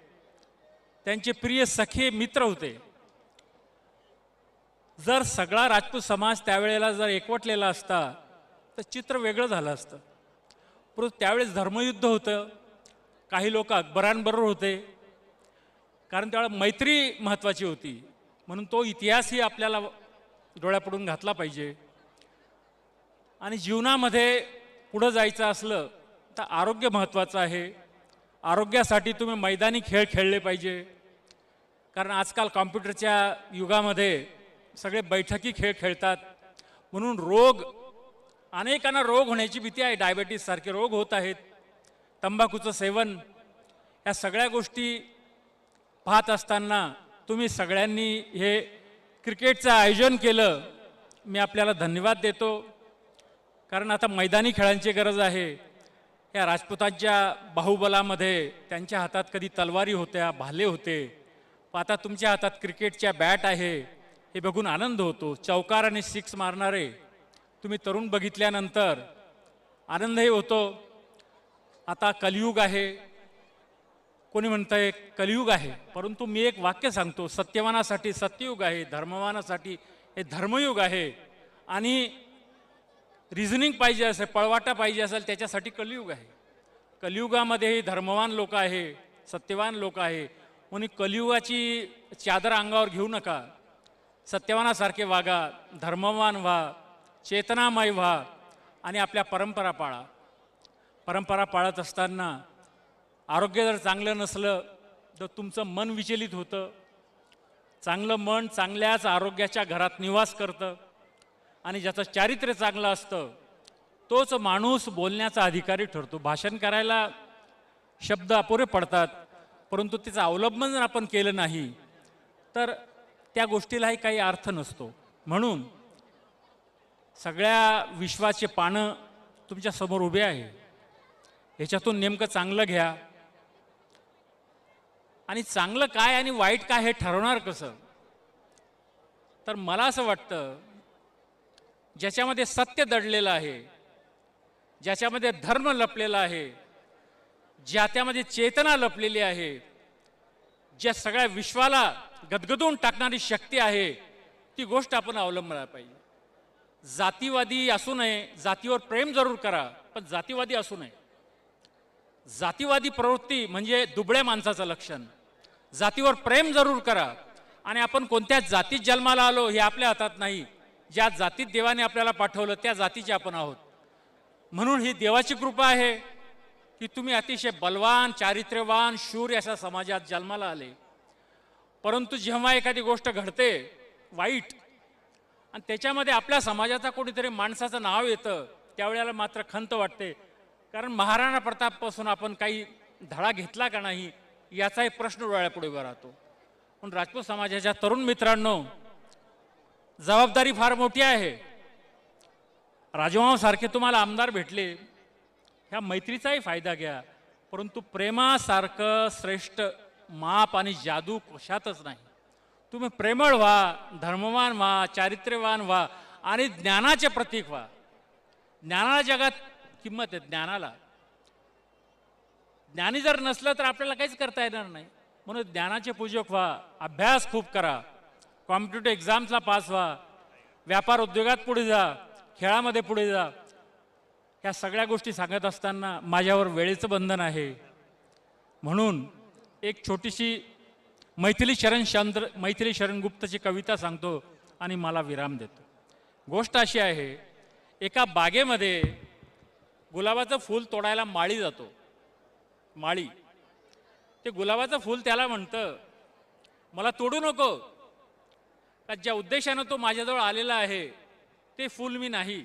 त्यांचे प्रिय सखे मित्र होते. जर सगळा राजपूत समाज त्यावेळेला जर एकवटलेला असता तर चित्र वेगळं झालं असतं. परंतु त्यावेळेस धर्मयुद्ध होतं. काही लोक अकबरांबरोबर होते, कारण त्यावेळेला मैत्री महत्त्वाची होती. म्हणून तो इतिहासही आपल्याला डोळ्यापुढून घातला पाहिजे. आणि जीवनामध्ये पुढं जायचं असलं तर आरोग्य महत्त्वाचं आहे. आरोग्यासाठी तुम्ही मैदानी खेळ खेळले पाहिजे, कारण आजकाल कॉम्प्युटरच्या युगामध्ये सगळे बैठकी खेळ खेळतात. म्हणून अनेकांना रोग होण्याची भीती आहे. डायबेटीससारखे रोग होत आहेत. तंबाखूचं सेवन, या सगळ्या गोष्टी पाहत असताना तुम्ही सगळ्यांनी हे क्रिकेटचं आयोजन केलं, मी आपल्याला धन्यवाद देतो. कारण आता मैदानी खेळांची गरज आहे. या राजपुतांच्या बाहुबलामध्ये त्यांच्या हातात कधी तलवारी होत्या, भाले होते, पण आता तुमच्या हातात क्रिकेटच्या बॅट आहे. हे बघून आनंद होतो. चौकार आणि सिक्स मारणारे तुम्ही तरुण बघितल्यानंतर आनंदही होतो. आता कलियुग आहे, कोणी म्हणतंय कलियुग आहे, परंतु मी एक वाक्य सांगतो, सत्यवानासाठी सत्ययुग आहे, धर्मवानासाठी हे धर्मयुग आहे. आणि रिझनिंग पाहिजे असेल, पळवाटा पाहिजे असेल, त्याच्यासाठी कलियुग आहे. कलियुगामध्येही धर्मवान लोक आहे, सत्यवान लोक आहे. म्हणून कलियुगाची चादर अंगावर घेऊ नका. सत्यवानासारखे वागा, धर्मवान व्हा, चेतनामय व्हा आणि आपल्या परंपरा पाळा. परंपरा पाळत असताना आरोग्य जर चांगलं नसलं तर तुमचं मन विचलित होतं. चांगलं मन चांगल्याच आरोग्याच्या घरात निवास करतं. आणि ज्याचं चारित्र्य चांगलं असतं तोच माणूस बोलण्याचा अधिकारी ठरतो. भाषण करायला शब्द अपुरे पडतात, परंतु त्याचं अवलंबन जर आपण केलं नाही तर त्या गोष्टीलाही काही अर्थ नसतो. म्हणून सगळ्या विश्वाचे पानं तुमच्या समोर उभे आहे. ह्याच्यातून नेमकं चांगलं घ्या. आणि चांगलं काय आणि वाईट काय हे ठरवणार कसं? तर मला असं वाटतं, ज्याच्यामध्ये सत्य दडलेलं आहे, ज्याच्यामध्ये धर्म लपलेला आहे, ज्याच्यामध्ये चेतना लपलेली आहे, ज्या सगळ्या विश्वाला गदगदून टाकणारी शक्ती आहे, ती गोष्ट आपण अवलंबला पाहिजे. जातीवादी असू नये. जातीवर प्रेम जरूर करा, पण जातीवादी असू नये. जातीवादी प्रवृत्ती म्हणजे दुबळ्या माणसाचं लक्षण. जातीवर प्रेम जरूर करा. आणि आपण कोणत्या जातीत जन्माला आलो हे आपल्या हातात नाही. ज्या जातीत देवाने आपल्याला पाठवलं त्या जातीचे आपण आहोत. म्हणून ही देवाची कृपा आहे की तुम्ही अतिशय बलवान, चारित्र्यवान, शूर अशा समाजात जन्माला आले. परंतु जेव्हा एखादी गोष्ट घडते वाईट आणि त्याच्यामध्ये आपल्या समाजाचा कोणीतरी माणसाचं नाव येतं, त्यावेळेला मात्र खंत वाटते. कारण महाराणा प्रतापपासून आपण काही धडा घेतला का नाही याचा एक प्रश्न डोळ्यापुढे उभा राहतो. पण राजपूत समाजाच्या तरुण मित्रांनो, जबाबदारी फार मोठी आहे. राजवंशासारखे तुम्हाला आमदार भेटले, ह्या मैत्रीचाही फायदा घ्या. परंतु प्रेमासारखं श्रेष्ठ माप आणि जादू कशातच नाही. तुम्ही प्रेमळ व्हा, धर्मवान व्हा, चारित्र्यवान व्हा आणि ज्ञानाचे प्रतीक व्हा. ज्ञानाला जगात किंमत आहे. ज्ञानी जर नसलं तर आपल्याला काहीच करता येणार नाही. म्हणून ज्ञानाचे पूजक व्हा, अभ्यास खूप करा, कॉम्पिटिटिव्ह एक्झाम्सला पास व्हा, व्यापार उद्योगात पुढे जा, खेळामध्ये पुढे जा. ह्या सगळ्या गोष्टी सांगत असताना माझ्यावर वेळेचं बंधन आहे. म्हणून एक छोटीशी मैथिली शरण गुप्तची कविता सांगतो आणि मला विराम देतो. गोष्ट अशी आहे, एका बागेमध्ये गुलाबाचं फूल तोडायला माळी जातो. माळी ते गुलाबाचं फूल त्याला म्हणतं, मला तोडू नको, का ज्या उद्देशानं तो माझ्याजवळ आलेला आहे ते फूल मी नाही.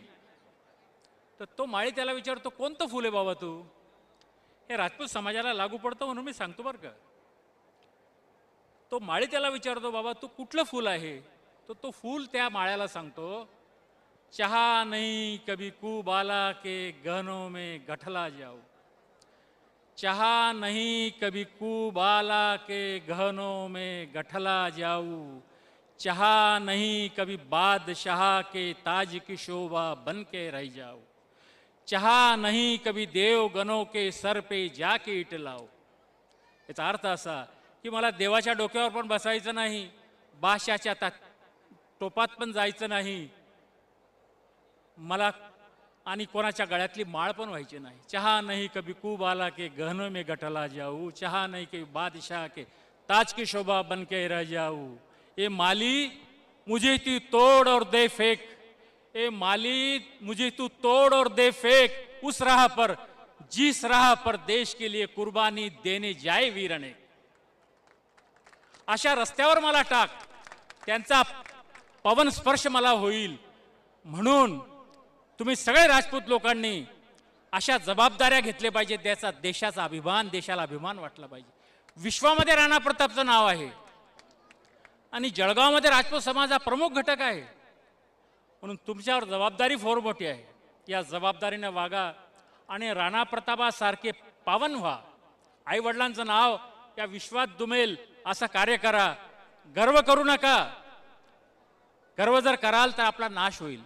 तर तो माळी त्याला विचारतो, कोणतं फूल आहे बाबा तू? हे राजपूत समाजाला लागू पडतं म्हणून मी सांगतो बरं का. तो माळी त्याला विचारतो, बाबा तू कुठलं फूल आहे? तर तो फूल त्या माळ्याला सांगतो, चाहा नहीं कभी कुबाला के गहनों में गठला जाओ. चाहा नहीं कभी कुबाला के गहनों में गठला जाऊं. चाहा नहीं कभी बादशाह के ताज की शोभा बन के रह जाओ. चहा नहीं कभी देव गणों के सर पे जाके इटलाओ. याचा अर्थ असा की मला देवाच्या डोक्यावर पण बसायचं नाही, बादशाच्या टोपात पण जायचं नाही, मला आणि कोणाच्या गळ्यातली माळ पण व्हायची नाही. चहा नहीं कभी कुबाला के गहनों में गठला जाऊ, चहा नहीं कभी बादशाह के ताज की शोभा बन के रह जाऊ. ए माली मुझे तू तोड़ और दे फेंक, ए माली मुझे तू तोड़ और दे फेंक उस राह पर जिस राह पर देश के लिए कुर्बानी देने जाए वीर अनेक. अशा रस्त्यावर मला टाक, त्यांचा पवन स्पर्श मला होईल. म्हणून तुम्ही सगळे राजपूत लोकांनी अशा जबाबदाऱ्या घेतल्या पाहिजेत. त्याचा देशाचा अभिमान, देशाला अभिमान वाटला पाहिजे. विश्वामध्ये राणा प्रतापचं नाव आहे आणि जळगावमध्ये राजपूत समाज हा प्रमुख घटक आहे. म्हणून तुमच्यावर जबाबदारी फार मोठी आहे. या जबाबदारीने वागा आणि राणा प्रतापासारखे पावन व्हा. आई वडिलांचं नाव या विश्वात दुमेल असं कार्य करा. गर्व करू नका. गर्व जर कराल तर आपला नाश होईल.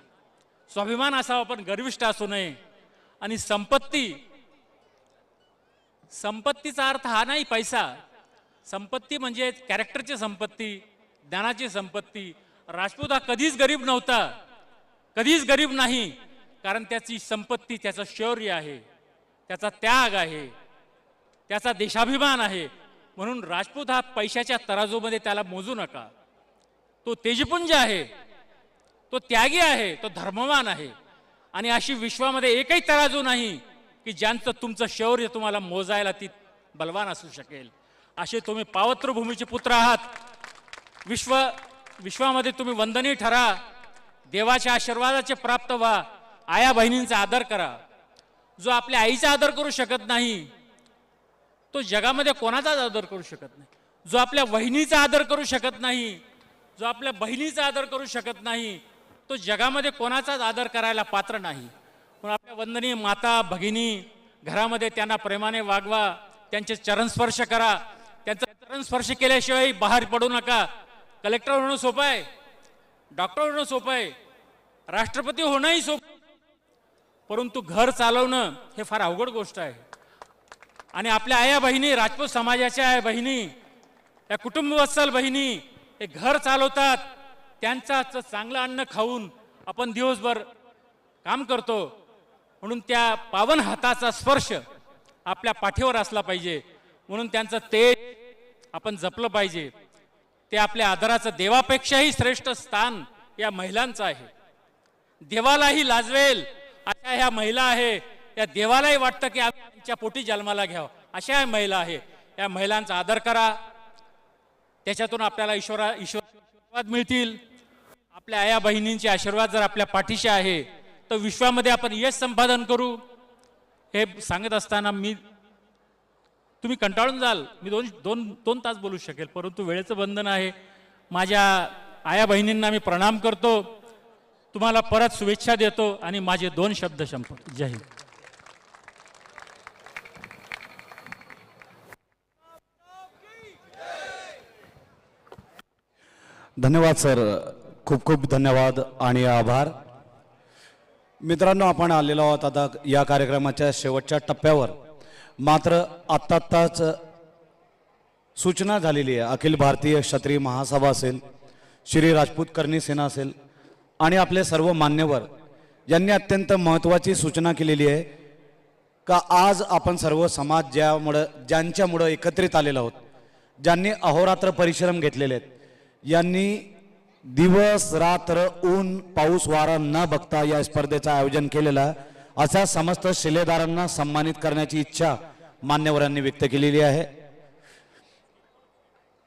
स्वाभिमान असावा पण गर्विष्ठ असू नये. आणि संपत्तीचा अर्थ हा नाही पैसा. संपत्ती म्हणजे कॅरेक्टरची संपत्ती, ज्ञानाची संपत्ती. राजपूत हा कधीच गरीब नव्हता, कधीच गरीब नाही. कारण त्याची संपत्ती त्याचं शौर्य आहे, त्याचा त्याग आहे, त्याचा देशाभिमान आहे. म्हणून राजपूत हा पैशाच्या तराजूमध्ये त्याला मोजू नका. तो तेजपुंज आहे, तो त्यागी आहे, तो धर्मवान आहे. आणि अशी विश्वामध्ये एकही तराजू नाही की ज्यांचं तुमचं शौर्य तुम्हाला मोजायला ती बलवान असू शकेल. असे तुम्ही पावत्र भूमीचे पुत्र आहात. विश्वामध्ये तुम्ही वंदनीय ठरा. देवाच्या आशीर्वादाचे प्राप्त व्हा. आया बहिणींचा आदर करा. जो आपल्या आईचा आदर करू शकत नाही तो जगामध्ये कोणाचाच आदर करू शकत नाही. जो आपल्या वहिनीचा आदर करू शकत नाही, जो आपल्या बहिणीचा आदर करू शकत नाही, तो जगामध्ये कोणाचाच आदर करायला पात्र नाही. म्हणून आपल्या वंदनीय माता भगिनी घरामध्ये त्यांना प्रेमाने वागवा. त्यांचे चरणस्पर्श करा. त्यांचा चरणस्पर्श केल्याशिवाय बाहेर पडू नका. कलेक्टर होणं सोपं आहे, डॉक्टर होणं सोपं आहे, राष्ट्रपती होणंही सोपं, परंतु घर चालवणं हे फार अवघड गोष्ट आहे. आणि आपल्या आया बहिणी, राजपूत समाजाच्या आया बहिणी, या कुटुंबवत्सल बहिणी हे घर चालवतात. त्यांचं चांगलं अन्न खाऊन आपण दिवसभर काम करतो. म्हणून त्या पावन हाताचा स्पर्श आपल्या पाठीवर असला पाहिजे. म्हणून त्यांचं तेज आपण जपलं पाहिजे. ते आपल्या आदराचं देवापेक्षाही श्रेष्ठ स्थान या महिलांचं आहे. देवालाही लाजवेल अशा ह्या महिला आहे. या देवालाही वाटतं की आम्ही त्यांच्या पोटी जन्माला घ्यावं, अशा ह्या महिला आहे. या महिलांचा आदर करा. त्याच्यातून आपल्याला आशीर्वाद मिळतील. आपल्या आया बहिणींचे आशीर्वाद जर आपल्या पाठीशी आहे तर विश्वामध्ये आपण यश संपादन करू. हे सांगत असताना तुम्ही कंटाळून जाल. मी दोन तास बोलू शकेल, परंतु वेळेचं बंधन आहे. माझ्या आया बहिणींना मी प्रणाम करतो. तुम्हाला परत शुभेच्छा देतो आणि माझे 2 शब्द संपवतो. जय हिंद. धन्यवाद सर, खूप खूप धन्यवाद आणि आभार. मित्रांनो, आपण आलेलो आहोत आता या कार्यक्रमाच्या शेवटच्या टप्प्यावर. मात्र आत्ताच सूचना झालेली आहे. अखिल भारतीय क्षत्रिय महासभा असेल, श्री राजपूत करणी सेना असेल आणि आपले सर्व मान्यवर यांनी अत्यंत महत्त्वाची सूचना केलेली आहे का आज आपण सर्व समाज ज्यांच्यामुळं एकत्रित आलेलो आहोत, ज्यांनी अहोरात्र परिश्रम घेतलेले आहेत, यांनी दिवस रात्र ऊन पाऊस वारा न बघता या स्पर्धेचं आयोजन केलेलं, अशा समस्त शिलेदारांना सन्मानित करण्याची इच्छा मान्यवरांनी व्यक्त केलेली आहे.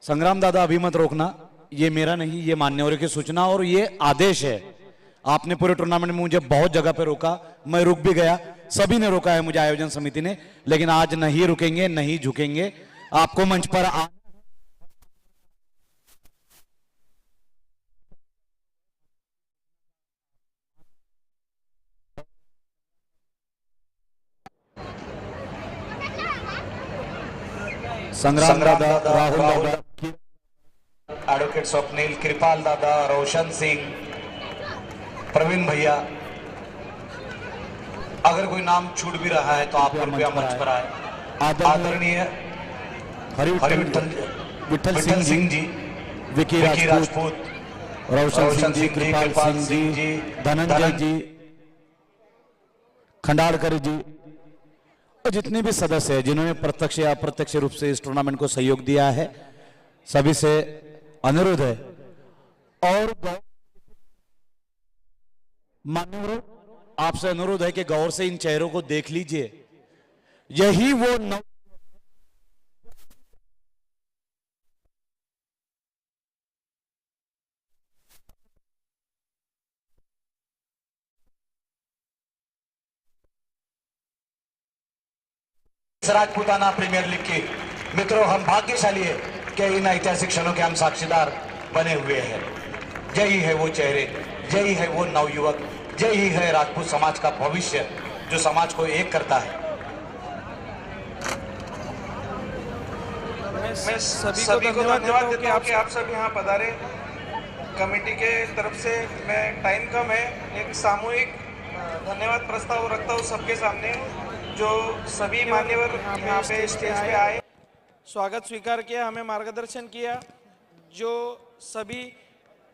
संग्राम दादा, अभी मत रोकना, ये मेरा नहीं, ये मान्यवरों की सूचना और ये आदेश है. आपने पूरे टूर्नामेंट में मुझे बहुत जगह पे रोका, मैं रुक भी गया, सभी ने रोका है मुझे आयोजन समिति ने, लेकिन आज नहीं रुकेंगे, नहीं झुकेंगे. आपको मंच पर संग्राम दादा, राहुल दादा, एडवोकेट स्वप्निल, कृपाल दादा, रोशन सिंह, प्रवीण भैया, अगर कोई नाम छूट भी रहा है तो आप कृपया मंच पर आए। आदरणीय विठल सिंह जी, विकी राजपूत, रोशन सिंह जी, कृपाल सिंह जी, धनंजय जी, खंडालकर जी और जितने भी सदस्य हैं जिन्होंने प्रत्यक्ष या अप्रत्यक्ष रूप से इस टूर्नामेंट को सहयोग दिया है, सभी से अनुरोध है और मान्यवरों आपसे अनुरोध है कि गौर से इन चेहरों को देख लीजिए। यही वो राजपूताना प्रीमियर लीग के मित्रों, हम भाग्यशाली है कि इन ऐतिहासिक क्षणों के हम साक्षीदार बने हुए हैं। यही है वो चेहरे, यही है वो नवयुवक, यही है राजपूत समाज का भविष्य जो समाज को एक करता है। मैं सभी को धन्यवाद देता हूं कि आप सब यहाँ पधारे। कमेटी के तरफ से मैं टाइम कम है, एक सामूहिक धन्यवाद प्रस्ताव रखता हूँ सबके सामने। जो सभी मान्यवर यहाँ पे स्टेज पे आए, स्वागत स्वीकार किया, हमें मार्गदर्शन किया। जो सभी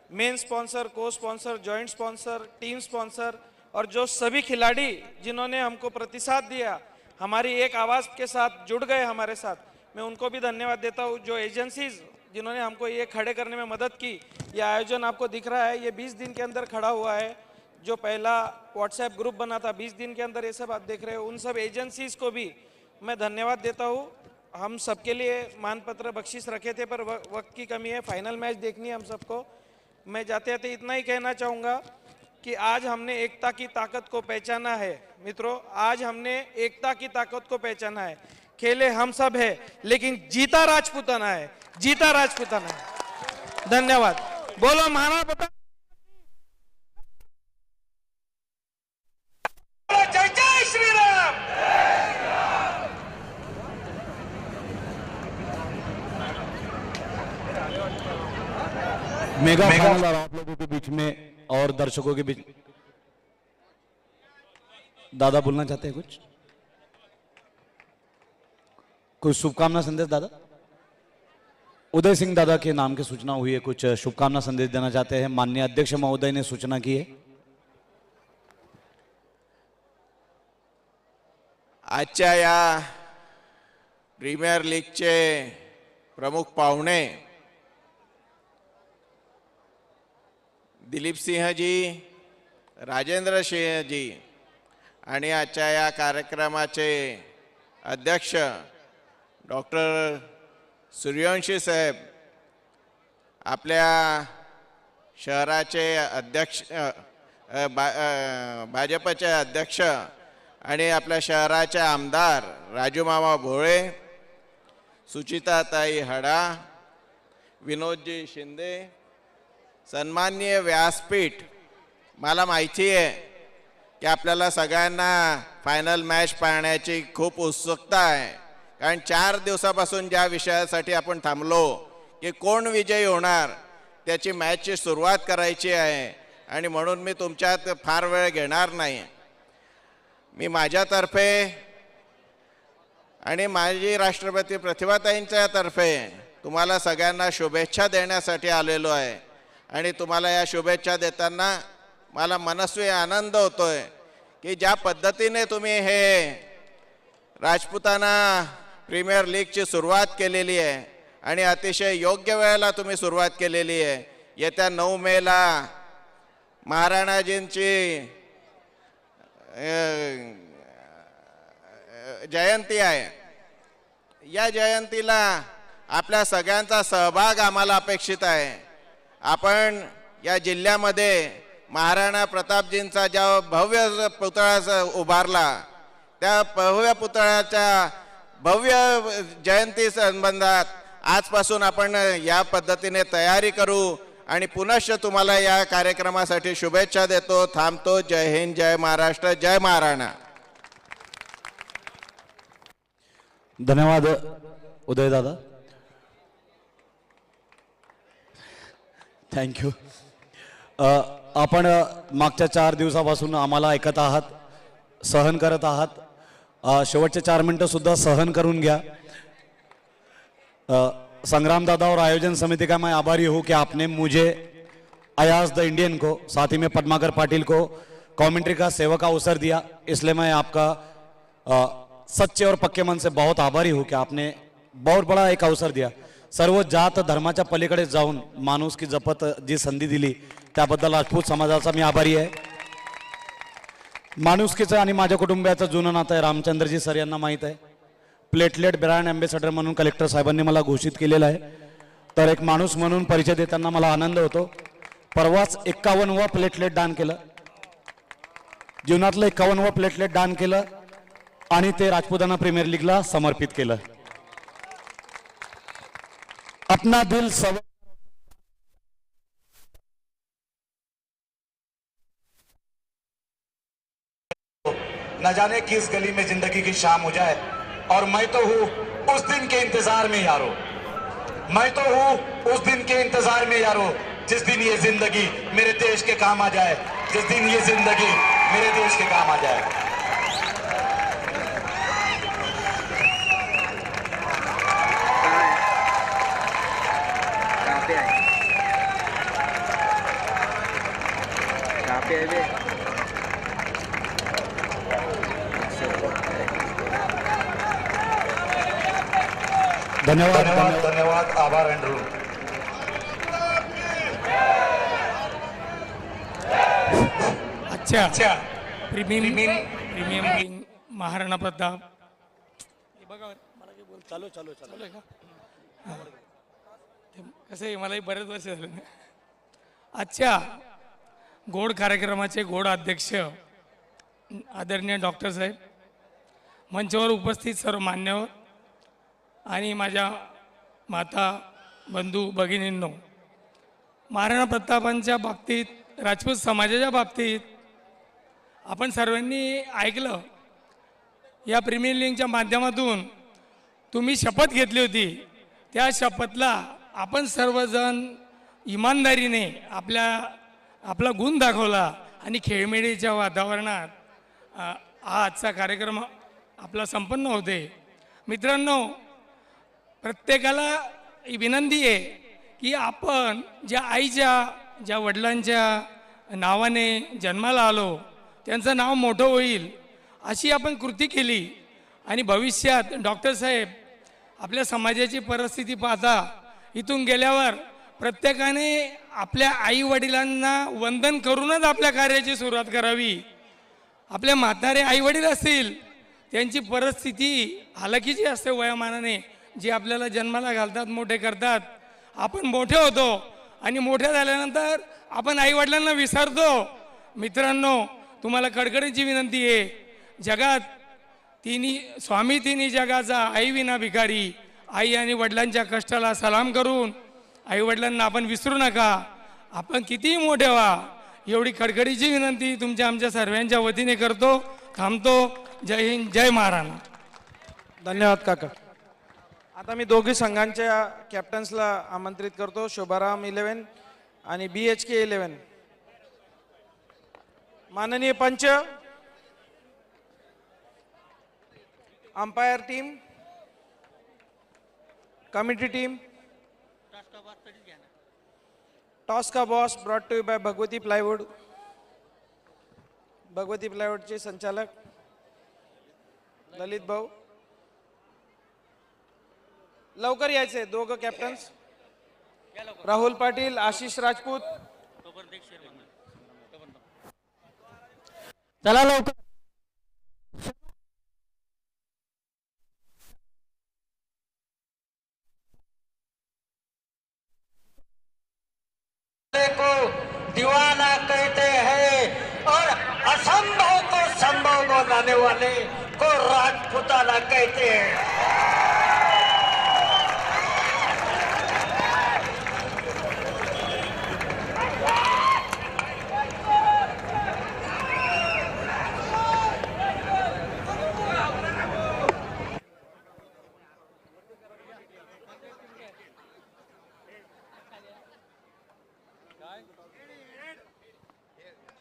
मेन स्पॉन्सर, को sponsor, joint sponsor, team sponsor और जो सभी खिलाड़ी जिन्होंने हमको प्रतिसाद दिया, हमारी एक आवाज़ के साथ जुड़ गए हमारे साथ, मैं उनको भी धन्यवाद देता हूँ। जो एजेंसीज जिन्होंने हमको ये खड़े करने में मदद की, ये आयोजन आपको दिख रहा है, ये 20 दिन के अंदर खड़ा हुआ है। जो पहला व्हाट्सएप ग्रुप बना था 20 दिन के अंदर, ये सब आप देख रहे हो। उन सब एजेंसीज को भी मैं धन्यवाद देता हूँ। हम सबके लिए मानपत्र बख्शिश रखे थे पर वक्त की कमी है, फाइनल मैच देखनी है हम सबको। मैं जाते जाते इतना ही कहना चाहूँगा कि आज हमने एकता की ताकत को पहचाना है मित्रों, आज हमने एकता की ताकत को पहचाना है। खेले हम सब है लेकिन जीता राजपूताना है, जीता राजपूताना है। धन्यवाद। बोलो महाराज जय जय श्री राम। मेगा फाइनल और आप लोगों के बीच में और दर्शकों के बीच दादा बोलना चाहते हैं कुछ? कोई शुभकामना संदेश दादा? उदय सिंह दादा के नाम की सूचना हुई है, कुछ शुभकामना संदेश देना चाहते हैं? माननीय अध्यक्ष महोदय ने सूचना की है। आजच्या या प्रीमियर लीगचे प्रमुख पाहुणे दिलीप सिंह जी, राजेंद्र सिंह जी आणि आजच्या या कार्यक्रमाचे अध्यक्ष डॉक्टर सूर्यवंशी साहेब, आपल्या शहराचे अध्यक्ष भाजपचे अध्यक्ष आणि आपल्या शहराचे आमदार राजूमामा भोळे, सुचिताताई हडा, विनोदजी शिंदे, सन्माननीय व्यासपीठ। मला माहिती आहे की आपल्याला सगळ्यांना फायनल मॅच पाहण्याची खूप उत्सुकता आहे, कारण 4 दिवसापासून ज्या विषयासाठी आपण थांबलो की कोण विजयी होणार त्याची मॅचची सुरुवात करायची आहे आणि म्हणून मी तुमच्यात फार वेळ घेणार नाही। मी माझ्यातर्फे आणि माजी राष्ट्रपती प्रतिभाताईंच्या तर्फे तुम्हाला सगळ्यांना शुभेच्छा देण्यासाठी आलेलो आहे आणि तुम्हाला या शुभेच्छा देताना मला मनस्वी आनंद होतोय की ज्या पद्धतीने तुम्ही हे राजपूताना प्रीमियर लीगची सुरुवात केलेली आहे आणि अतिशय योग्य वेळेला तुम्ही सुरुवात केलेली आहे। येत्या 9 मेला महाराणाजींची जयंती आहे। या जयंतीला आपल्या सगळ्यांचा सहभाग आम्हाला अपेक्षित आहे। आपण या जिल्ह्यामध्ये महाराणा प्रतापजींचा ज्या भव्य पुतळा उभारला, त्या भव्य पुतळ्याच्या भव्य जयंती संबंधात आजपासून आपण या पद्धतीने तयारी करू आणि पुनश्च तुम्हाला या कार्यक्रमासाठी शुभेच्छा देतो। थांबतो। जय हिंद, जय महाराष्ट्र, जय महाराणा। धन्यवाद उदय दादा, थँक्यू। आपण मागच्या 4 दिवसापासून आम्हाला ऐकत आहात सहन करत आहात. शेवटचे 4 मिनिटं सुद्धा सहन करून घ्या. संग्राम दादा और आयोजन समिति का मैं आभारी हूँ कि आपने मुझे अयाज द इंडियन को, साथ ही में पद्माकर पाटिल को कमेंट्री का सेवा का अवसर दिया. इसलिए मैं आपका सच्चे और पक्के मन से बहुत आभारी हूँ कि आपने बहुत बड़ा एक अवसर दिया. सर्व जात धर्माच्या पलीकडे जाऊन माणूस की जपत जी संधी दिली त्याबद्दल राजपूत समाजाचा मी आभारी आहे. माणुसकीचं आणि माझ्या कुटुंबियाचं जुनं नातं आहे. रामचंद्रजी सर यांना माहीत आहे. प्लेटलेट ब्रँड अँबॅसेडर म्हणून कलेक्टर साहेबांनी मला घोषित केलेलं आहे. तर एक माणूस म्हणून परिचय देताना मला आनंद होतो. परवाच 51वा प्लेटलेट दान केलं. जीवनातलं 51वा प्लेटलेट दान केलं आणि ते राजपुताना प्रीमियर लीगला समर्पित केलं. अपना दिल सब न जाने किस गली में जिंदगी की शाम हो जाए, और मैं तो हूं उस दिन के इंतजार में यारो. मैं तो हूं उस दिन के इंतजार में यारो, जिस दिन ये जिंदगी मेरे देश के काम आ जाए. जिस दिन ये जिंदगी मेरे देश के काम आ जाए. धन्यवाद. धन्यवाद. आभार एंड्रू. अच्छा प्रीमियम लिंग महाराणा प्रताप. चालू आहे का? कसं आहे, मलाही बरेच वर्ष झाले. आजच्या गोड कार्यक्रमाचे गोड अध्यक्ष आदरणीय डॉक्टर साहेब, मंचावर उपस्थित सर्व मान्यवर आणि माझ्या माता बंधू भगिनींनो, महाराणा प्रतापांच्या बाबतीत, राजपूत समाजाच्या बाबतीत आपण सर्वांनी ऐकलं. या प्रीमियर लीगच्या माध्यमातून तुम्ही शपथ घेतली होती. त्या शपथला आपण सर्वजण इमानदारीने आपला गुण दाखवला आणि खेळमेळीच्या वातावरणात हा आजचा कार्यक्रम आपला संपन्न होते. मित्रांनो, प्रत्येकाला विनंती आहे की आपण ज्या आईच्या, ज्या वडिलांच्या नावाने जन्माला आलो, त्यांचं नाव मोठं होईल अशी आपण कृती केली. आणि भविष्यात डॉक्टर साहेब, आपल्या समाजाची परिस्थिती पाहता इथून गेल्यावर प्रत्येकाने आपल्या आई वडिलांना वंदन करूनच आपल्या कार्याची सुरुवात करावी. आपल्या म्हातारे आई वडील असतील, त्यांची परिस्थिती हालाकीची असते वयामानाने, जे आपल्याला जन्माला घालतात, मोठे करतात. आपण मोठे होतो आणि मोठे झाल्यानंतर आपण आई वडिलांना विसरतो. मित्रांनो, तुम्हाला कडकडीची विनंती आहे, जगात स्वामी तिन्ही जगाचा, आई विना भिकारी. आई आणि वडिलांच्या कष्टाला सलाम करून आई वडिलांना आपण विसरू नका. आपण कितीही मोठे व्हा, एवढी कडकडीची विनंती तुमच्या आमच्या सर्वांच्या वतीने करतो. थांबतो. जय हिंद, जय महाराष्ट्र. धन्यवाद काका. आता मी दोघी संघांच्या कॅप्टन्सला आमंत्रित करतो. शोभाराम 11 आणि BHK 11. माननीय पंच, umpire team, committee team, toss का boss brought to you by Bhagwati plywood. Bhagwati प्लायवुडचे संचालक ललित भाऊ. लवकर यायचे दोघं कॅप्टन्स, राहुल पाटील, आशिष राजपूत. चला लवकर. को दीवाना कहते हैं और असंभव को संभव बनाने वाले को राजपुताना कहते हैं.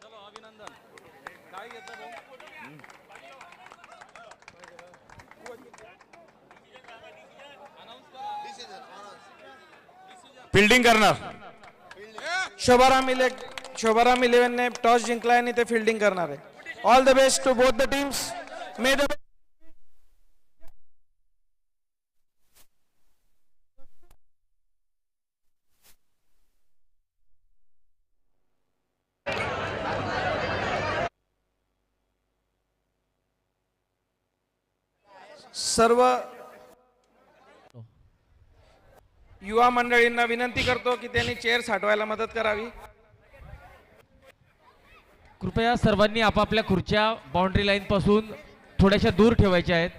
चलो अभिनंदन. काय घेतलं भाऊ? फिल्डिंग करणार. शोभाराम इलेव्हनने टॉस जिंकलाय आणि ते फिल्डिंग करणार आहे. All the best to both the teams. May the सर्व युवा मंडळींना विनंती करतो की त्यांनी चेअर्स हटवायला मदत करावी. कृपया सर्वांनी आपापल्या खुर्च्या बाउंड्री लाईन पासून थोड्याशा दूर ठेवायच्या आहेत.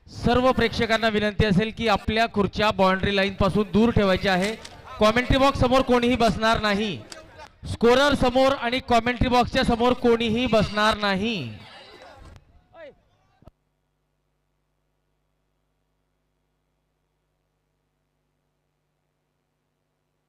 सर्व प्रेक्षकांना विनंती असेल की आपल्या खुर्च्या बाउंड्री लाईन पासून दूर ठेवायच्या आहे. कॉमेंट्री बॉक्स समोर कोणीही बसणार नाही. स्कोरर समोर आणि कॉमेंट्री बॉक्सच्या समोर कोणीही बसणार नाही.